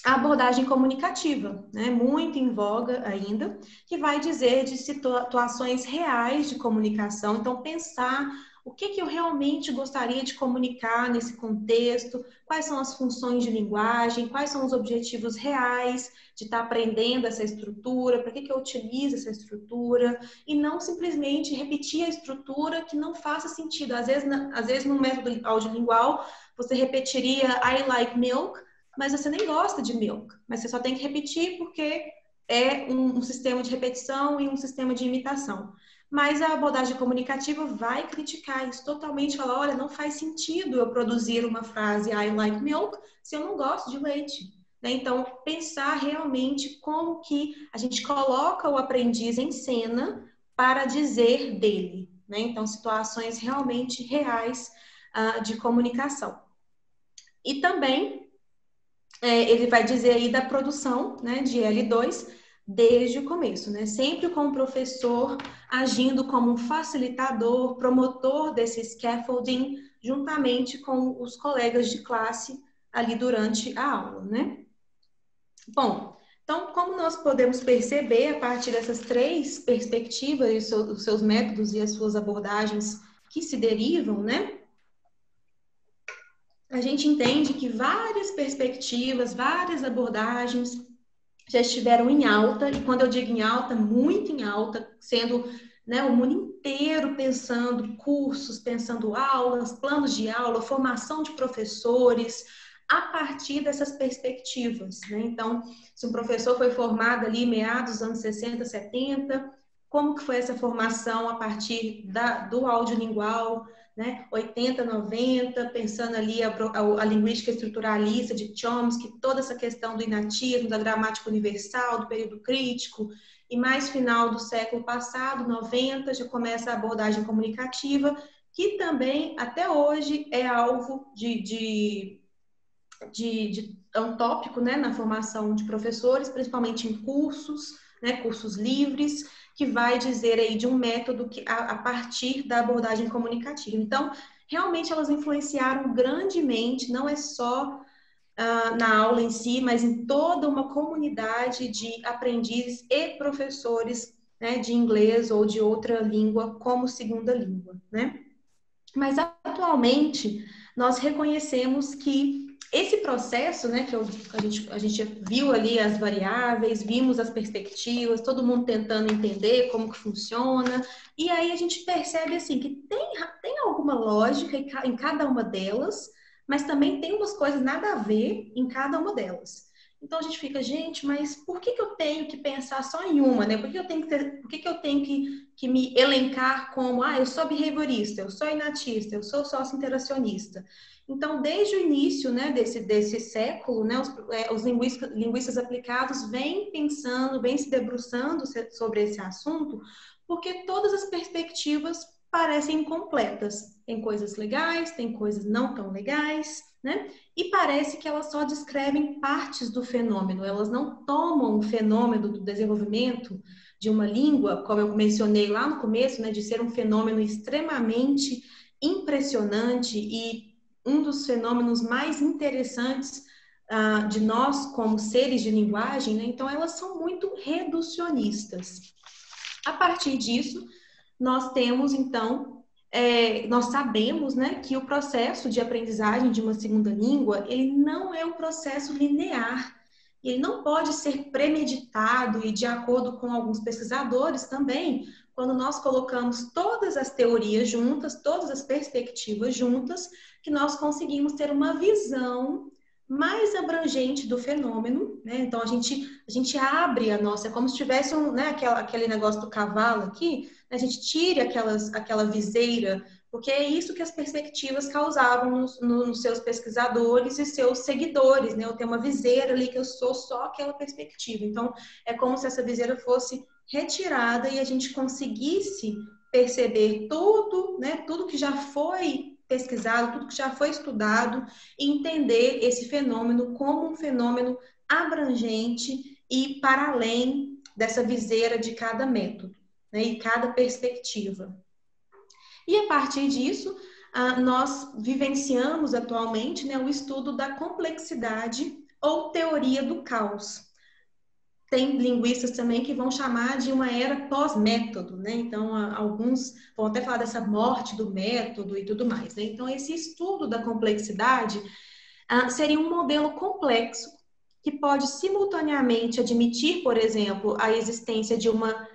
a abordagem comunicativa, né? Muito em voga ainda, que vai dizer de situações reais de comunicação. Então, pensar o que eu realmente gostaria de comunicar nesse contexto, quais são as funções de linguagem, quais são os objetivos reais de estar aprendendo essa estrutura, para que eu utilizo essa estrutura, e não simplesmente repetir a estrutura que não faça sentido. Às vezes no método audiolingual, você repetiria I like milk, mas você nem gosta de milk, mas você só tem que repetir porque é um sistema de repetição e um sistema de imitação. Mas a abordagem comunicativa vai criticar isso totalmente, falar, olha, não faz sentido eu produzir uma frase I like milk se eu não gosto de leite. Né? Então, pensar realmente como que a gente coloca o aprendiz em cena para dizer dele. Né? Então, situações realmente reais de comunicação. E também ele vai dizer aí da produção, né, de L2 desde o começo, né? Sempre com o professor agindo como um facilitador, promotor desse scaffolding, juntamente com os colegas de classe ali durante a aula, né? Bom, então, como nós podemos perceber a partir dessas três perspectivas, os seus métodos e as suas abordagens que se derivam, né? A gente entende que várias perspectivas, várias abordagens já estiveram em alta, e quando eu digo em alta, muito em alta, sendo, né, o mundo inteiro pensando cursos, pensando aulas, planos de aula, formação de professores, a partir dessas perspectivas. Né? Então, se um professor foi formado ali meados dos anos 60, 70, como que foi essa formação a partir do audiolingual, né? 80, 90, pensando ali a linguística estruturalista de Chomsky, toda essa questão do inatismo, da gramática universal, do período crítico, e mais final do século passado, 90, já começa a abordagem comunicativa, que também, até hoje, é alvo é um tópico, né, na formação de professores, principalmente em cursos, né, cursos livres, que vai dizer aí de um método que, a partir da abordagem comunicativa. Então, realmente elas influenciaram grandemente, não é só na aula em si, mas em toda uma comunidade de aprendizes e professores, né, de inglês ou de outra língua como segunda língua, né? Mas atualmente nós reconhecemos que esse processo, né, que a gente viu ali as variáveis, vimos as perspectivas, todo mundo tentando entender como que funciona, e aí a gente percebe assim que tem alguma lógica em cada uma delas, mas também tem umas coisas nada a ver em cada uma delas. Então a gente fica, gente, mas por que eu tenho que pensar só em uma, né? Por que eu tenho que me elencar como, eu sou behaviorista, eu sou inatista, eu sou sócio-interacionista? Então, desde o início, né, desse século, né, os linguistas aplicados vêm pensando, vêm se debruçando sobre esse assunto, porque todas as perspectivas parecem incompletas. Tem coisas legais, tem coisas não tão legais, né? E parece que elas só descrevem partes do fenômeno, elas não tomam o fenômeno do desenvolvimento de uma língua, como eu mencionei lá no começo, né, de ser um fenômeno extremamente impressionante e um dos fenômenos mais interessantes de nós como seres de linguagem, né? Então elas são muito reducionistas. A partir disso, nós temos então, nós sabemos, né, que o processo de aprendizagem de uma segunda língua, ele não é um processo linear, ele não pode ser premeditado e de acordo com alguns pesquisadores também, quando nós colocamos todas as teorias juntas, todas as perspectivas juntas, que nós conseguimos ter uma visão mais abrangente do fenômeno, né? Então a gente abre a nossa, é como se tivesse né, aquele negócio do cavalo aqui, né? A gente tire aquela viseira porque é isso que as perspectivas causavam nos seus pesquisadores e seus seguidores, né? Eu tenho uma viseira ali que eu sou só aquela perspectiva. Então, é como se essa viseira fosse retirada e a gente conseguisse perceber tudo, né? Tudo que já foi pesquisado, tudo que já foi estudado, e entender esse fenômeno como um fenômeno abrangente e para além dessa viseira de cada método, né? E cada perspectiva. E a partir disso, nós vivenciamos atualmente, né, o estudo da complexidade ou teoria do caos. Tem linguistas também que vão chamar de uma era pós-método, né? Então, alguns vão até falar dessa morte do método e tudo mais, né? Então, esse estudo da complexidade seria um modelo complexo que pode simultaneamente admitir, por exemplo, a existência de uma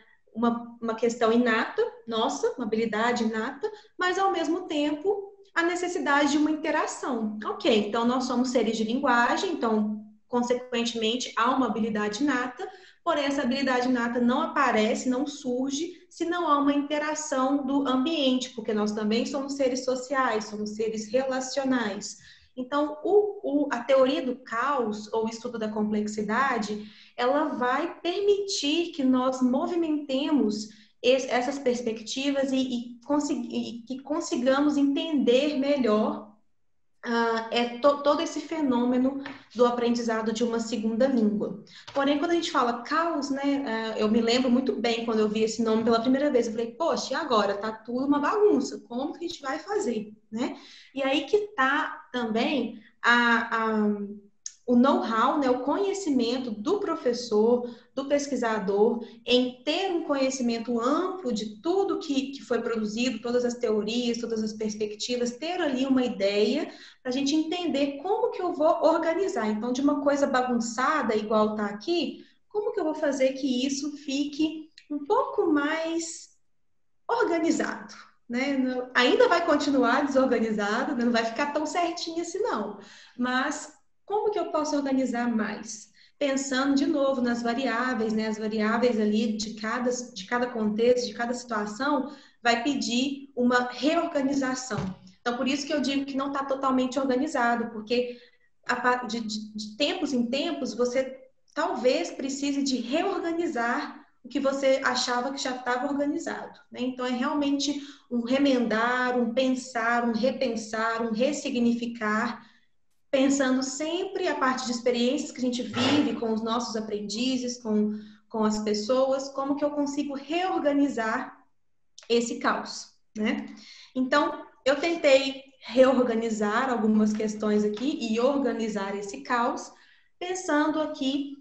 questão inata, nossa, uma habilidade inata, mas ao mesmo tempo a necessidade de uma interação. Ok, então nós somos seres de linguagem, então consequentemente há uma habilidade inata, porém essa habilidade inata não aparece, não surge, se não há uma interação do ambiente, porque nós também somos seres sociais, somos seres relacionais. Então, a teoria do caos, ou o estudo da complexidade, ela vai permitir que nós movimentemos essas perspectivas e que consigamos entender melhor todo esse fenômeno do aprendizado de uma segunda língua. Porém, quando a gente fala caos, né, eu me lembro muito bem quando eu vi esse nome pela primeira vez, eu falei, poxa, e agora? Tá tudo uma bagunça, como que a gente vai fazer, né? E aí que tá também o know-how, né, o conhecimento do professor, do pesquisador, em ter um conhecimento amplo de tudo que foi produzido, todas as teorias, todas as perspectivas, ter ali uma ideia para a gente entender como que eu vou organizar. Então, de uma coisa bagunçada, igual está aqui, como que eu vou fazer que isso fique um pouco mais organizado, né? Ainda vai continuar desorganizado, não vai ficar tão certinho assim, não. Mas como que eu posso organizar mais? Pensando de novo nas variáveis, né? As variáveis ali de cada contexto, de cada situação, vai pedir uma reorganização. Então, por isso que eu digo que não está totalmente organizado, porque de tempos em tempos, você talvez precise de reorganizar o que você achava que já estava organizado, né? Então, é realmente um remendar, um pensar, um repensar, um ressignificar, pensando sempre a partir de experiências que a gente vive com os nossos aprendizes, com as pessoas, como que eu consigo reorganizar esse caos, né? Então, eu tentei reorganizar algumas questões aqui e organizar esse caos, pensando aqui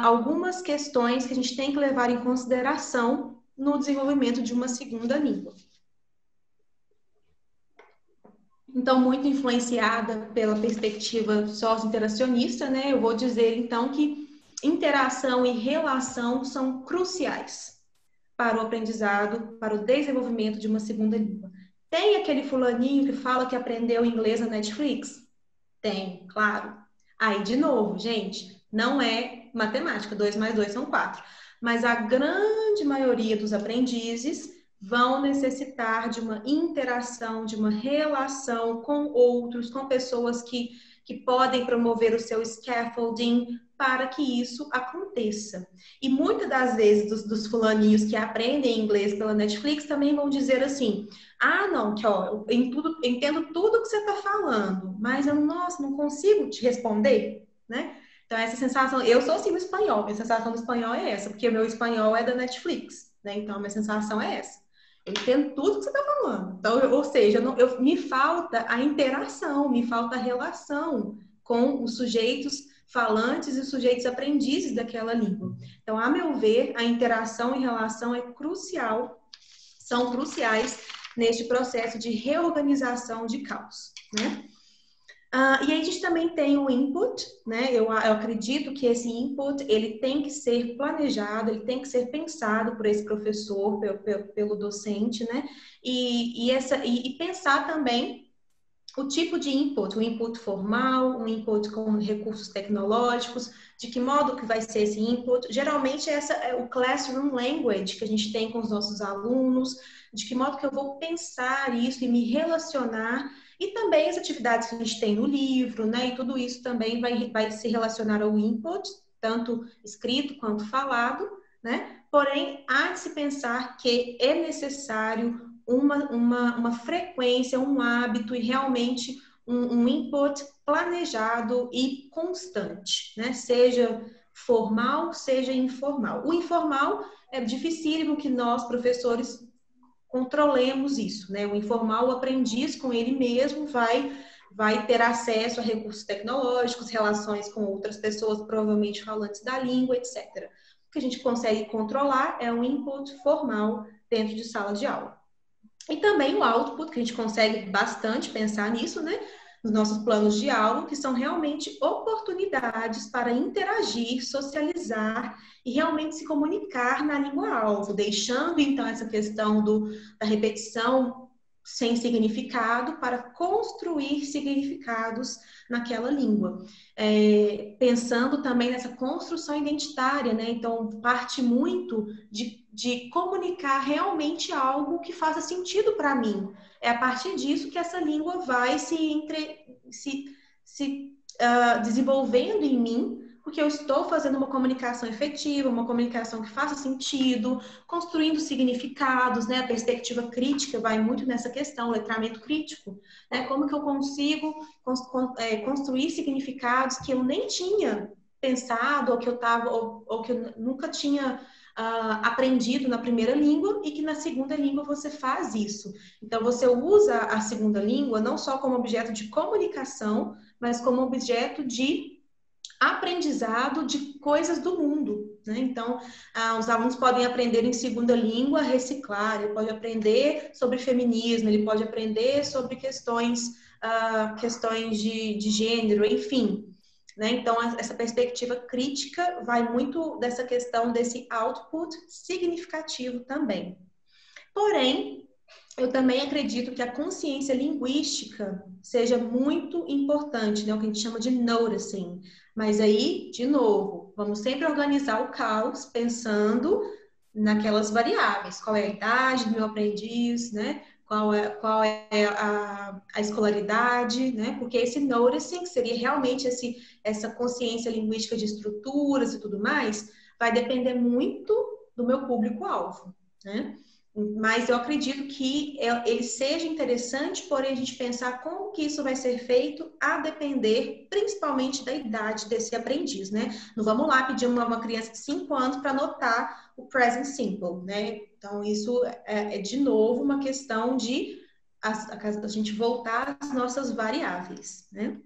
algumas questões que a gente tem que levar em consideração no desenvolvimento de uma segunda língua. Então, muito influenciada pela perspectiva sócio-interacionista, né? Eu vou dizer, então, que interação e relação são cruciais para o aprendizado, para o desenvolvimento de uma segunda língua. Tem aquele fulaninho que fala que aprendeu inglês na Netflix? Tem, claro. Aí, de novo, gente, não é matemática, 2 mais 2 são 4. Mas a grande maioria dos aprendizes vão necessitar de uma interação, de uma relação com outros, com pessoas que podem promover o seu scaffolding para que isso aconteça. E muitas das vezes dos fulaninhos que aprendem inglês pela Netflix também vão dizer assim, não, que ó, eu entendo tudo que você está falando, mas eu, nossa, não consigo te responder, né? Então, essa sensação, eu sou assim no espanhol, minha sensação do espanhol é essa, porque o meu espanhol é da Netflix, né? Então, a minha sensação é essa. Eu entendo tudo que você está falando. Então, ou seja, me falta a interação, me falta a relação com os sujeitos falantes e os sujeitos aprendizes daquela língua. Então, a meu ver, a interação e relação é crucial, são cruciais neste processo de reorganização de caos, né? E aí a gente também tem o input, né? Eu acredito que esse input, ele tem que ser planejado, ele tem que ser pensado por esse professor, pelo docente, né? E pensar também o tipo de input, um input formal, um input com recursos tecnológicos, de que modo que vai ser esse input. Geralmente essa é o classroom language que a gente tem com os nossos alunos, de que modo que eu vou pensar isso e me relacionar, e também as atividades que a gente tem no livro, né? E tudo isso também vai se relacionar ao input, tanto escrito quanto falado, né? Porém, há de se pensar que é necessário uma frequência, um hábito e realmente um input planejado e constante, né? Seja formal, seja informal. O informal é dificílimo que nós, professores, controlemos isso, né? O informal, o aprendiz com ele mesmo vai ter acesso a recursos tecnológicos, relações com outras pessoas, provavelmente falantes da língua, etc. O que a gente consegue controlar é um input formal dentro de sala de aula. E também o output, que a gente consegue bastante pensar nisso, né? Nos nossos planos de aula, que são realmente oportunidades para interagir, socializar e realmente se comunicar na língua-alvo, deixando então essa questão da repetição sem significado para construir significados naquela língua. Pensando também nessa construção identitária, né? Então, parte muito de comunicar realmente algo que faça sentido para mim. É a partir disso que essa língua vai se desenvolvendo em mim, porque eu estou fazendo uma comunicação efetiva, uma comunicação que faça sentido, construindo significados, né? A perspectiva crítica vai muito nessa questão, o letramento crítico, né? Como que eu consigo construir significados que eu nem tinha pensado, ou que eu nunca tinha aprendido na primeira língua e que na segunda língua você faz isso. Então, você usa a segunda língua não só como objeto de comunicação, mas como objeto de aprendizado de coisas do mundo, né? Então, os alunos podem aprender em segunda língua a reciclar, ele pode aprender sobre feminismo, ele pode aprender sobre questões de gênero, enfim. Né? Então, essa perspectiva crítica vai muito dessa questão desse output significativo também. Porém, eu também acredito que a consciência linguística seja muito importante, né? O que a gente chama de noticing. Mas aí, de novo, vamos sempre organizar o caos pensando naquelas variáveis. Qual é a idade do meu aprendiz, né? Qual é a escolaridade, né? Porque esse noticing seria realmente essa consciência linguística de estruturas e tudo mais, vai depender muito do meu público-alvo, né? Mas eu acredito que ele seja interessante, porém a gente pensar como que isso vai ser feito a depender principalmente da idade desse aprendiz, né? Não vamos lá pedir uma criança de 5 anos para anotar o present simple, né? Então isso é de novo uma questão de a gente voltar às nossas variáveis, né?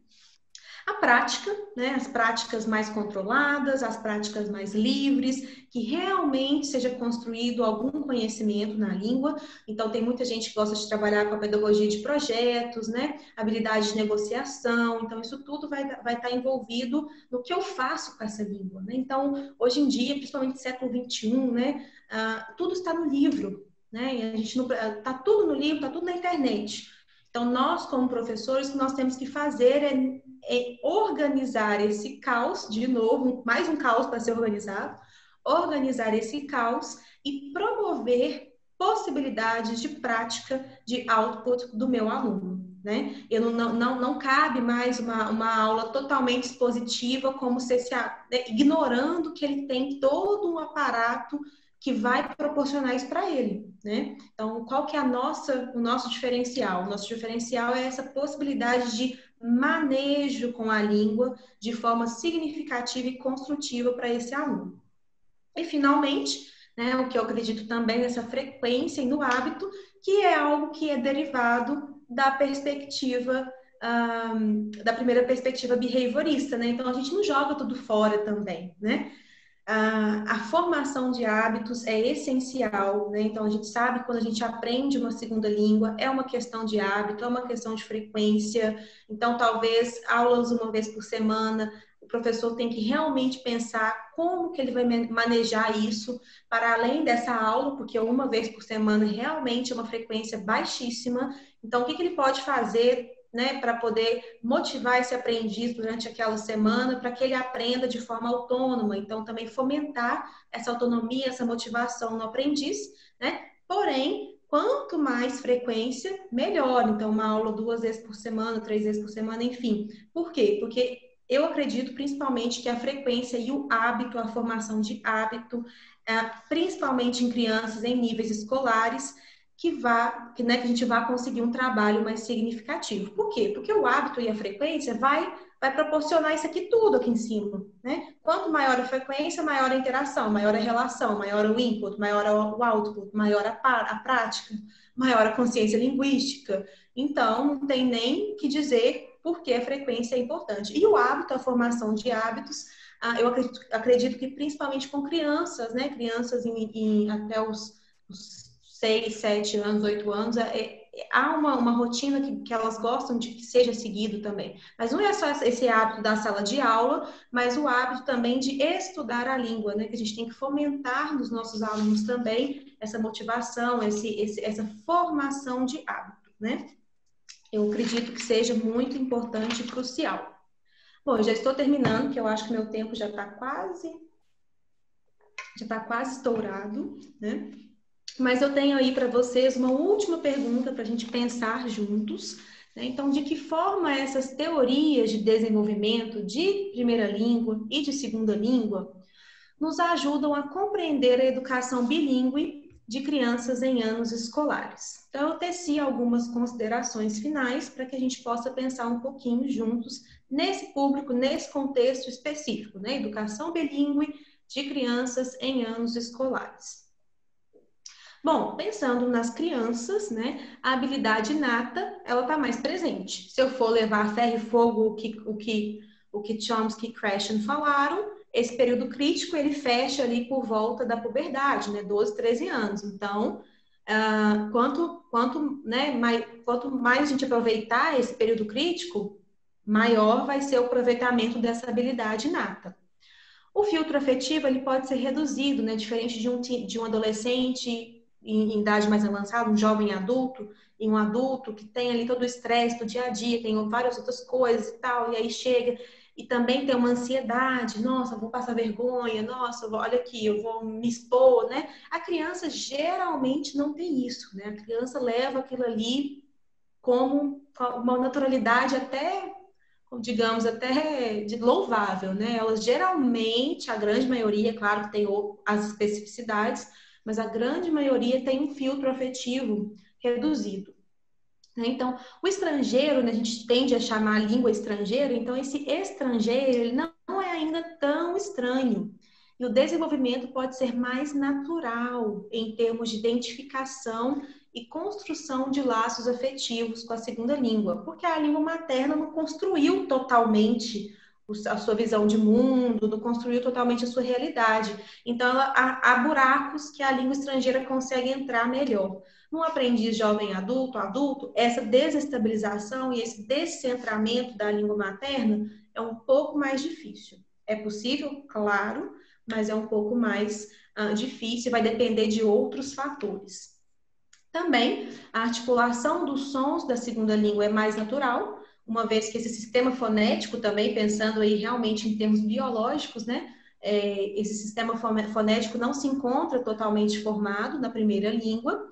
A prática, né, as práticas mais controladas, as práticas mais livres, que realmente seja construído algum conhecimento na língua. Então, tem muita gente que gosta de trabalhar com a pedagogia de projetos, né, habilidade de negociação. Então, isso tudo vai estar envolvido no que eu faço com essa língua, né? Então, hoje em dia, principalmente no século XXI, né, tudo está no livro, né? E a gente não está tudo no livro, está tudo na internet. Então, nós, como professores, o que nós temos que fazer é organizar esse caos, de novo, mais um caos para ser organizado, organizar esse caos e promover possibilidades de prática de output do meu aluno, né? Não cabe mais uma aula totalmente expositiva, como se ignorando que ele tem todo um aparato que vai proporcionar isso para ele, né? Então, qual que é o nosso diferencial? O nosso diferencial é essa possibilidade de manejo com a língua de forma significativa e construtiva para esse aluno. E, finalmente, né, o que eu acredito também nessa frequência e no hábito, que é algo que é derivado da perspectiva da primeira perspectiva behaviorista, né? Então, a gente não joga tudo fora também, né? A formação de hábitos é essencial, né? Então, a gente sabe que quando a gente aprende uma segunda língua, é uma questão de hábito, é uma questão de frequência. Então, talvez aulas uma vez por semana, o professor tem que realmente pensar como que ele vai manejar isso para além dessa aula, porque uma vez por semana realmente é uma frequência baixíssima. Então, o que ele pode fazer né, para poder motivar esse aprendiz durante aquela semana, para que ele aprenda de forma autônoma. Então, também fomentar essa autonomia, essa motivação no aprendiz, né? Porém, quanto mais frequência, melhor. Então, uma aula 2 vezes por semana, 3 vezes por semana, enfim. Por quê? Porque eu acredito principalmente que a frequência e o hábito, a formação de hábito, principalmente em crianças em níveis escolares, que a gente vá conseguir um trabalho mais significativo. Por quê? Porque o hábito e a frequência vai proporcionar isso aqui tudo aqui em cima, né? Quanto maior a frequência, maior a interação, maior a relação, maior o input, maior o output, maior a prática, maior a consciência linguística. Então, não tem nem que dizer por que a frequência é importante. E o hábito, a formação de hábitos, eu acredito que principalmente com crianças, né? Crianças até os 6, 7 anos, 8 anos, há uma rotina que elas gostam de que seja seguido também. Mas não é só esse hábito da sala de aula, mas o hábito também de estudar a língua, né? Que a gente tem que fomentar nos nossos alunos também essa motivação, essa formação de hábito, né? Eu acredito que seja muito importante e crucial. Bom, eu já estou terminando, que eu acho que meu tempo já está quase estourado, né? Mas eu tenho aí para vocês uma última pergunta para a gente pensar juntos, né? Então, de que forma essas teorias de desenvolvimento de primeira língua e de segunda língua nos ajudam a compreender a educação bilíngue de crianças em anos escolares? Então, eu teci algumas considerações finais para que a gente possa pensar um pouquinho juntos nesse público, nesse contexto específico, né? Educação bilíngue de crianças em anos escolares. Bom, pensando nas crianças, né, a habilidade inata, ela está mais presente. Se eu for levar ferro e fogo, o que Chomsky e Krashen falaram, esse período crítico, ele fecha ali por volta da puberdade, né, 12, 13 anos. Então, quanto mais a gente aproveitar esse período crítico, maior vai ser o aproveitamento dessa habilidade inata. O filtro afetivo, ele pode ser reduzido, né, diferente de um adolescente em idade mais avançada, um jovem adulto, e um adulto que tem ali todo o estresse do dia a dia, tem várias outras coisas e tal, e aí chega e também tem uma ansiedade, nossa, vou passar vergonha, nossa, olha aqui, eu vou me expor, né? A criança geralmente não tem isso, né? A criança leva aquilo ali como uma naturalidade até, digamos, até de louvável, né? Elas geralmente, a grande maioria, claro que tem as especificidades, mas a grande maioria tem um filtro afetivo reduzido. Então, o estrangeiro, né, a gente tende a chamar a língua estrangeira, então esse estrangeiro ele não é ainda tão estranho. E o desenvolvimento pode ser mais natural em termos de identificação e construção de laços afetivos com a segunda língua, porque a língua materna não construiu totalmente a sua visão de mundo, não construiu totalmente a sua realidade. Então, há buracos que a língua estrangeira consegue entrar melhor. No aprendiz jovem adulto, essa desestabilização e esse descentramento da língua materna é um pouco mais difícil. É possível, claro, mas é um pouco mais difícil, vai depender de outros fatores. Também, a articulação dos sons da segunda língua é mais natural, uma vez que esse sistema fonético também, pensando aí realmente em termos biológicos, né? Esse sistema fonético não se encontra totalmente formado na primeira língua.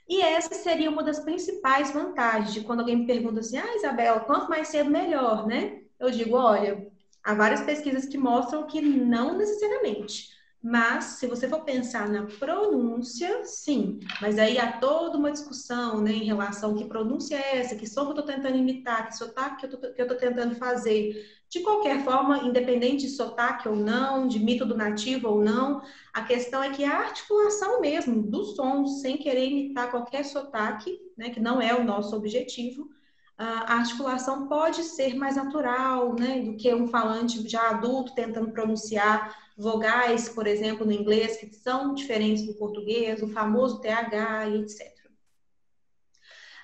E essa seria uma das principais vantagens de quando alguém me pergunta assim, Isabel, quanto mais cedo melhor, né? Eu digo, olha, há várias pesquisas que mostram que não necessariamente. Mas, se você for pensar na pronúncia, sim. Mas aí há toda uma discussão, né, em relação a que pronúncia é essa, que som que eu estou tentando imitar, que sotaque que eu estou tentando fazer. De qualquer forma, independente de sotaque ou não, de método nativo ou não, a questão é que a articulação mesmo dos sons, sem querer imitar qualquer sotaque, né, que não é o nosso objetivo, a articulação pode ser mais natural, né, do que um falante já adulto tentando pronunciar vogais, por exemplo, no inglês, que são diferentes do português, o famoso TH e etc.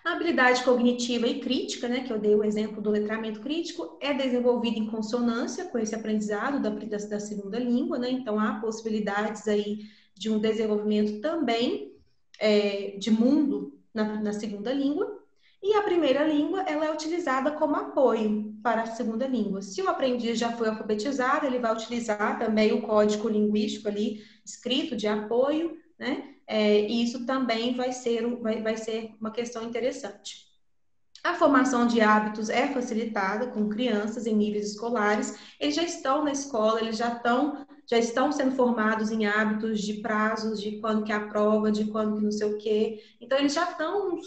A habilidade cognitiva e crítica, né, que eu dei o exemplo do letramento crítico, é desenvolvida em consonância com esse aprendizado da segunda língua, né, então há possibilidades aí de um desenvolvimento também de mundo na segunda língua. E a primeira língua, ela é utilizada como apoio para a segunda língua. Se o aprendiz já foi alfabetizado, ele vai utilizar também o código linguístico ali, escrito de apoio, né? E isso também vai ser uma questão interessante. A formação de hábitos é facilitada com crianças em níveis escolares. Eles já estão na escola, eles já estão sendo formados em hábitos de prazos, de quando que é a prova, de quando que não sei o quê. Então, eles já estão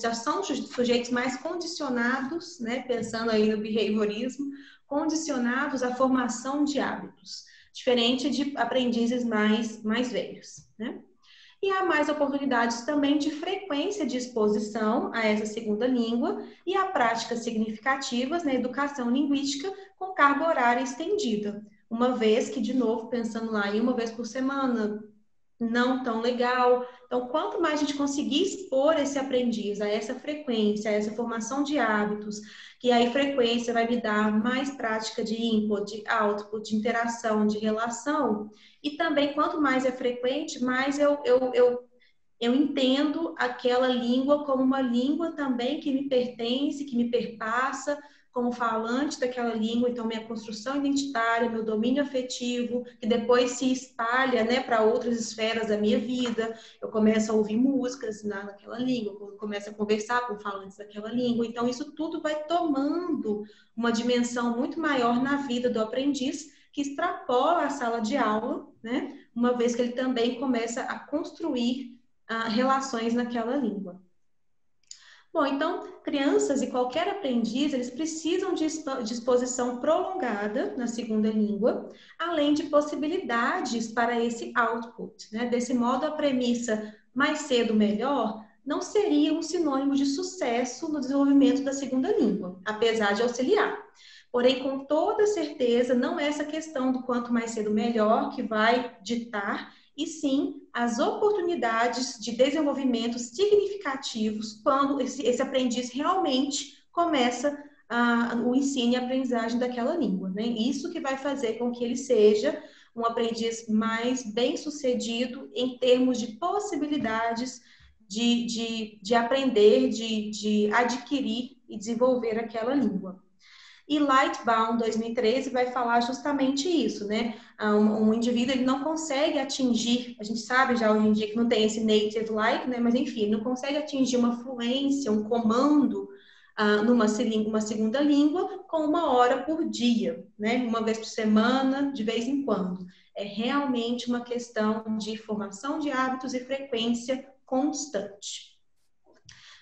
já são sujeitos mais condicionados, né? Pensando aí no behaviorismo, condicionados à formação de hábitos, diferente de aprendizes mais velhos, né? E há mais oportunidades também de frequência de exposição a essa segunda língua e a práticas significativas na educação linguística com carga horária estendida. Uma vez que, de novo, pensando lá em uma vez por semana, não tão legal. Então, quanto mais a gente conseguir expor esse aprendiz a essa frequência, a essa formação de hábitos, que aí frequência vai me dar mais prática de input, de output, de interação, de relação, e também quanto mais é frequente, mais eu entendo aquela língua como uma língua também que me pertence, que me perpassa, como falante daquela língua, então minha construção identitária, meu domínio afetivo, que depois se espalha, né, para outras esferas da minha vida. Eu começo a ouvir músicas naquela língua, eu começo a conversar com falantes daquela língua. Então isso tudo vai tomando uma dimensão muito maior na vida do aprendiz, que extrapola a sala de aula, né, uma vez que ele também começa a construir relações naquela língua. Bom, então, crianças e qualquer aprendiz, eles precisam de exposição prolongada na segunda língua, além de possibilidades para esse output, né? Desse modo, a premissa mais cedo, melhor, não seria um sinônimo de sucesso no desenvolvimento da segunda língua, apesar de auxiliar. Porém, com toda certeza, não é essa questão do quanto mais cedo, melhor, que vai ditar, e sim as oportunidades de desenvolvimento significativos quando esse aprendiz realmente começa o ensino e a aprendizagem daquela língua, né? Isso que vai fazer com que ele seja um aprendiz mais bem-sucedido em termos de possibilidades de aprender, de adquirir e desenvolver aquela língua. E Lightbound 2013 vai falar justamente isso, né? Um indivíduo ele não consegue atingir, a gente sabe já hoje em dia que não tem esse native like, né? Mas enfim, ele não consegue atingir uma fluência, um comando numa segunda língua com 1 hora por dia, né? Uma vez por semana, de vez em quando. É realmente uma questão de formação de hábitos e frequência constante.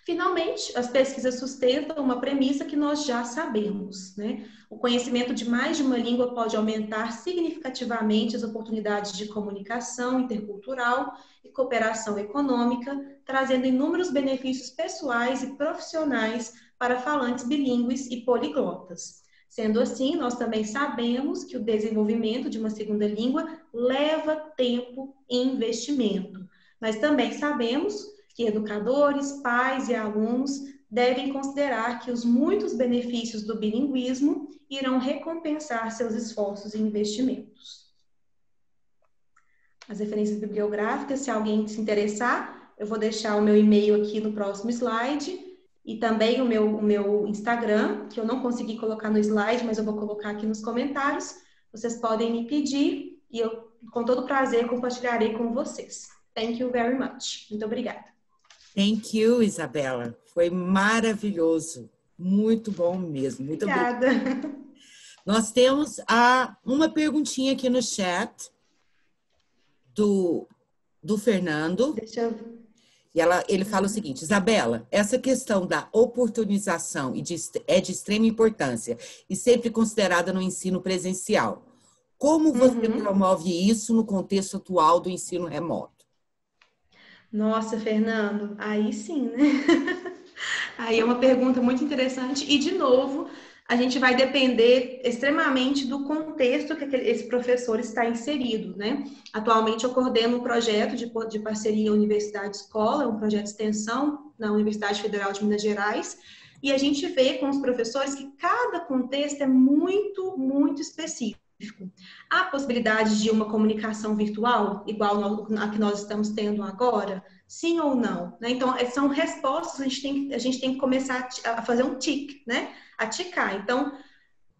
Finalmente, as pesquisas sustentam uma premissa que nós já sabemos, né? O conhecimento de mais de uma língua pode aumentar significativamente as oportunidades de comunicação intercultural e cooperação econômica, trazendo inúmeros benefícios pessoais e profissionais para falantes bilíngues e poliglotas. Sendo assim, nós também sabemos que o desenvolvimento de uma segunda língua leva tempo e investimento, mas também sabemos que educadores, pais e alunos devem considerar que os muitos benefícios do bilinguismo irão recompensar seus esforços e investimentos. As referências bibliográficas, se alguém se interessar, eu vou deixar o meu e-mail aqui no próximo slide e também o meu Instagram, que eu não consegui colocar no slide, mas eu vou colocar aqui nos comentários. Vocês podem me pedir e eu, com todo prazer, compartilharei com vocês. Thank you very much. Muito obrigada. Thank you, Isabela. Foi maravilhoso. Muito bom mesmo. Muito obrigada. Nós temos uma perguntinha aqui no chat do Fernando. Deixa eu... E ele fala o seguinte: Isabela, essa questão da oportunização é de extrema importância e sempre considerada no ensino presencial. Como você promove isso no contexto atual do ensino remoto? Nossa, Fernando, aí sim, né? Aí é uma pergunta muito interessante e, de novo, a gente vai depender extremamente do contexto que esse professor está inserido, né? Atualmente eu coordeno um projeto de parceria Universidade-Escola, um projeto de extensão na Universidade Federal de Minas Gerais, e a gente vê com os professores que cada contexto é muito, muito específico. Há possibilidade de uma comunicação virtual, igual a que nós estamos tendo agora? Sim ou não? Né? Então, são respostas, a gente tem que começar a fazer um tique, né? A ticar. Então,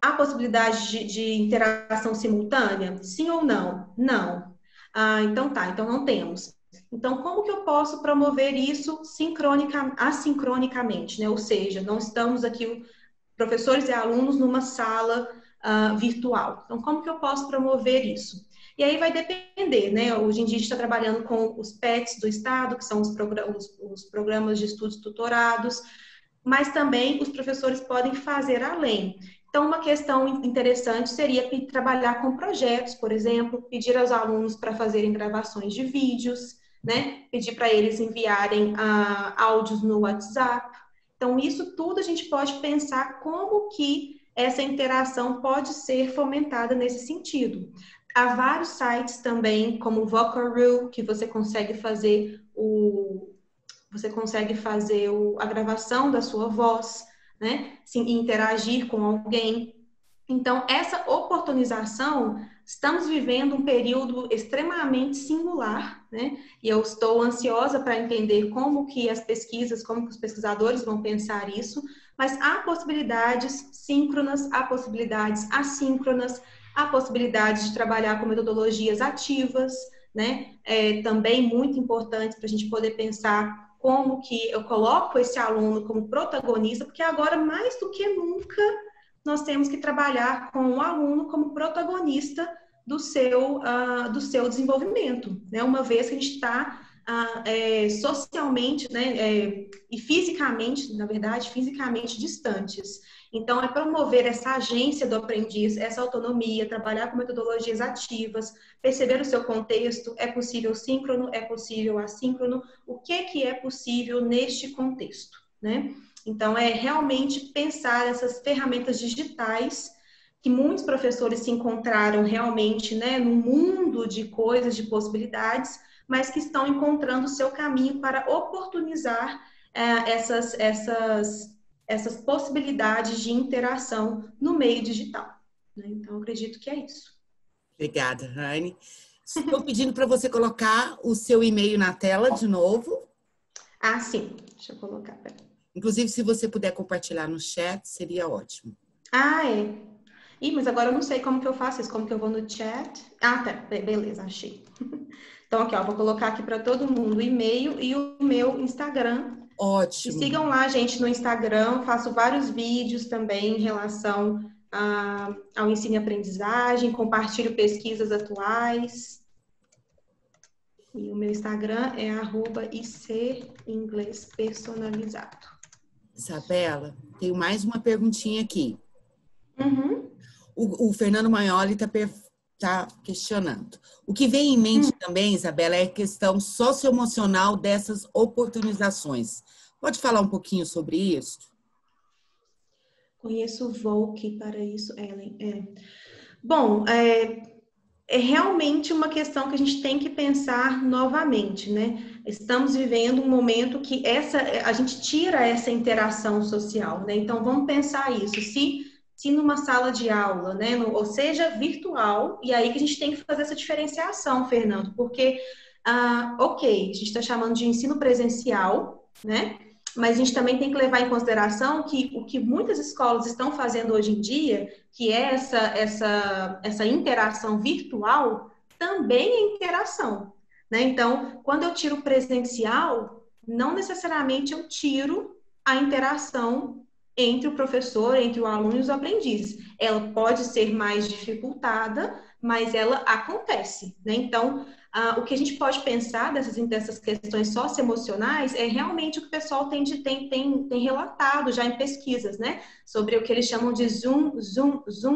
há possibilidade de interação simultânea? Sim ou não? Não. Então tá, então não temos. Então, como que eu posso promover isso assincronicamente, né? Ou seja, não estamos aqui, professores e alunos, numa sala virtual. Então, como que eu posso promover isso? E aí vai depender, né? Hoje em dia a gente está trabalhando com os PETs do Estado, que são os programas de estudos tutorados, mas também os professores podem fazer além. Então, uma questão interessante seria trabalhar com projetos, por exemplo, pedir aos alunos para fazerem gravações de vídeos, né? Pedir para eles enviarem áudios no WhatsApp. Então, isso tudo a gente pode pensar como que essa interação pode ser fomentada nesse sentido. Há vários sites também, como o Vocaroo, que você consegue fazer a gravação da sua voz, né? Sim, interagir com alguém. Então, essa oportunização, estamos vivendo um período extremamente singular, né? E eu estou ansiosa para entender como que os pesquisadores vão pensar isso, mas há possibilidades síncronas, há possibilidades assíncronas, há possibilidades de trabalhar com metodologias ativas, né? Também muito importante para a gente poder pensar como que eu coloco esse aluno como protagonista, porque agora, mais do que nunca, nós temos que trabalhar com o aluno como protagonista do seu desenvolvimento, né? Uma vez que a gente está socialmente, né, e fisicamente, na verdade, fisicamente distantes. Então, é promover essa agência do aprendiz, essa autonomia, trabalhar com metodologias ativas, perceber o seu contexto, é possível síncrono, é possível assíncrono, o que é possível neste contexto, né? Então, é realmente pensar essas ferramentas digitais que muitos professores se encontraram realmente, né, num mundo de coisas, de possibilidades, mas que estão encontrando o seu caminho para oportunizar essas possibilidades de interação no meio digital, né? Então, eu acredito que é isso. Obrigada, Rani. Estou pedindo para você colocar o seu e-mail na tela de novo. Sim. Deixa eu colocar. Inclusive, se você puder compartilhar no chat, seria ótimo. É. Mas agora eu não sei como que eu faço isso, como que eu vou no chat. Tá, beleza, achei. Então, aqui, ó, vou colocar aqui para todo mundo o e-mail e o meu Instagram. Ótimo. E sigam lá, gente, no Instagram. Faço vários vídeos também em relação ao ensino e aprendizagem, compartilho pesquisas atuais. E o meu Instagram é @ICinglespersonalizado. Isabela, tenho mais uma perguntinha aqui. Uhum. O Fernando Maioli está questionando. O que vem em mente também, Isabela, é a questão socioemocional dessas oportunizações. Pode falar um pouquinho sobre isso? Conheço o Volk para isso, Ellen. Bom, é realmente uma questão que a gente tem que pensar novamente, né? Estamos vivendo um momento que a gente tira essa interação social, né? Então, vamos pensar isso. Se numa sala de aula, né? Ou seja, virtual, e aí que a gente tem que fazer essa diferenciação, Fernando, porque, ok, a gente está chamando de ensino presencial, né? Mas a gente também tem que levar em consideração que o que muitas escolas estão fazendo hoje em dia, que é essa interação virtual, também é interação, né? Então, quando eu tiro presencial, não necessariamente eu tiro a interação entre o professor, entre o aluno e os aprendizes. Ela pode ser mais dificultada, mas ela acontece, né? Então, o que a gente pode pensar dessas questões socioemocionais é realmente o que o pessoal tem relatado já em pesquisas, né? Sobre o que eles chamam de Zoom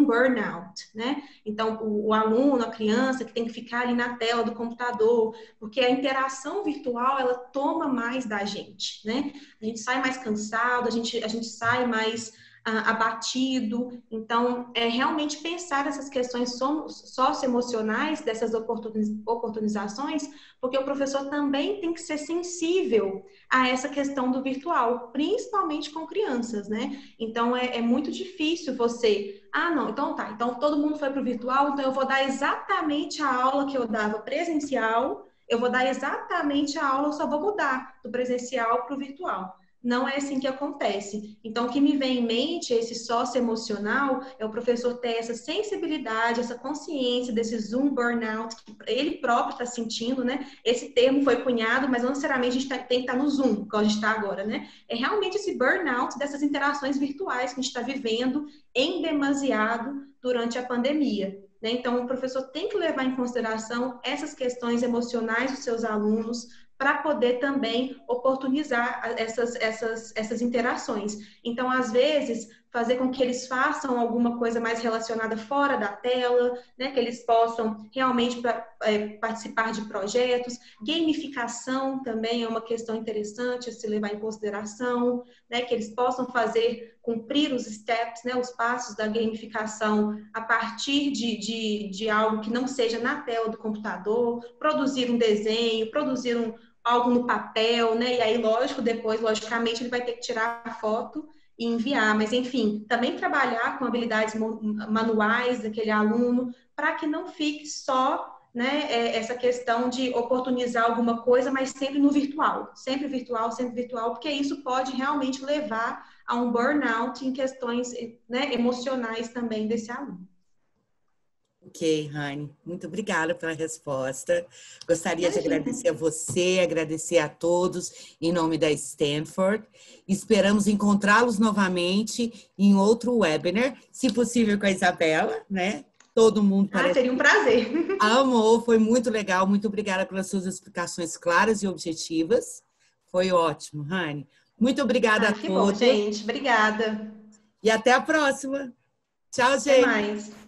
burnout, né? Então, o aluno, a criança que tem que ficar ali na tela do computador, porque a interação virtual, ela toma mais da gente, né? A gente sai mais cansado, a gente sai mais abatido. Então, é realmente pensar essas questões socioemocionais, dessas oportunizações, porque o professor também tem que ser sensível a essa questão do virtual, principalmente com crianças, né? Então, é muito difícil você... Ah, não, então tá, então todo mundo foi para o virtual, então eu vou dar exatamente a aula que eu dava presencial, eu vou dar exatamente a aula, eu só vou mudar do presencial para o virtual. Não é assim que acontece. Então, o que me vem em mente, esse socioemocional, é o professor ter essa sensibilidade, essa consciência desse Zoom burnout, que ele próprio está sentindo, né? Esse termo foi cunhado, mas não necessariamente a gente tem que estar no Zoom, como a gente está agora, né? É realmente esse burnout dessas interações virtuais que a gente está vivendo em demasiado durante a pandemia. Então, o professor tem que levar em consideração essas questões emocionais dos seus alunos, para poder também oportunizar essas interações. Então, às vezes, fazer com que eles façam alguma coisa mais relacionada fora da tela, né, que eles possam realmente participar de projetos. Gamificação também é uma questão interessante a se levar em consideração, né, que eles possam cumprir os steps, né, os passos da gamificação a partir de algo que não seja na tela do computador, produzir um desenho, produzir algo no papel, né? E aí, logicamente, ele vai ter que tirar a foto e enviar. Mas, enfim, também trabalhar com habilidades manuais daquele aluno, para que não fique só, né, essa questão de oportunizar alguma coisa, mas sempre virtual, porque isso pode realmente levar a um burnout em questões, né, emocionais também desse aluno. Ok, Rani, muito obrigada pela resposta. Gostaria de Imagina. agradecer a você, agradecer a todos em nome da Stanford. Esperamos encontrá-los novamente em outro webinar, se possível com a Isabela, né? Todo mundo parece... Seria um prazer. Amor, foi muito legal. Muito obrigada pelas suas explicações claras e objetivas. Foi ótimo, Rani. Muito obrigada a Que bom, todos. gente. Obrigada. E até a próxima. Tchau, Até gente. mais.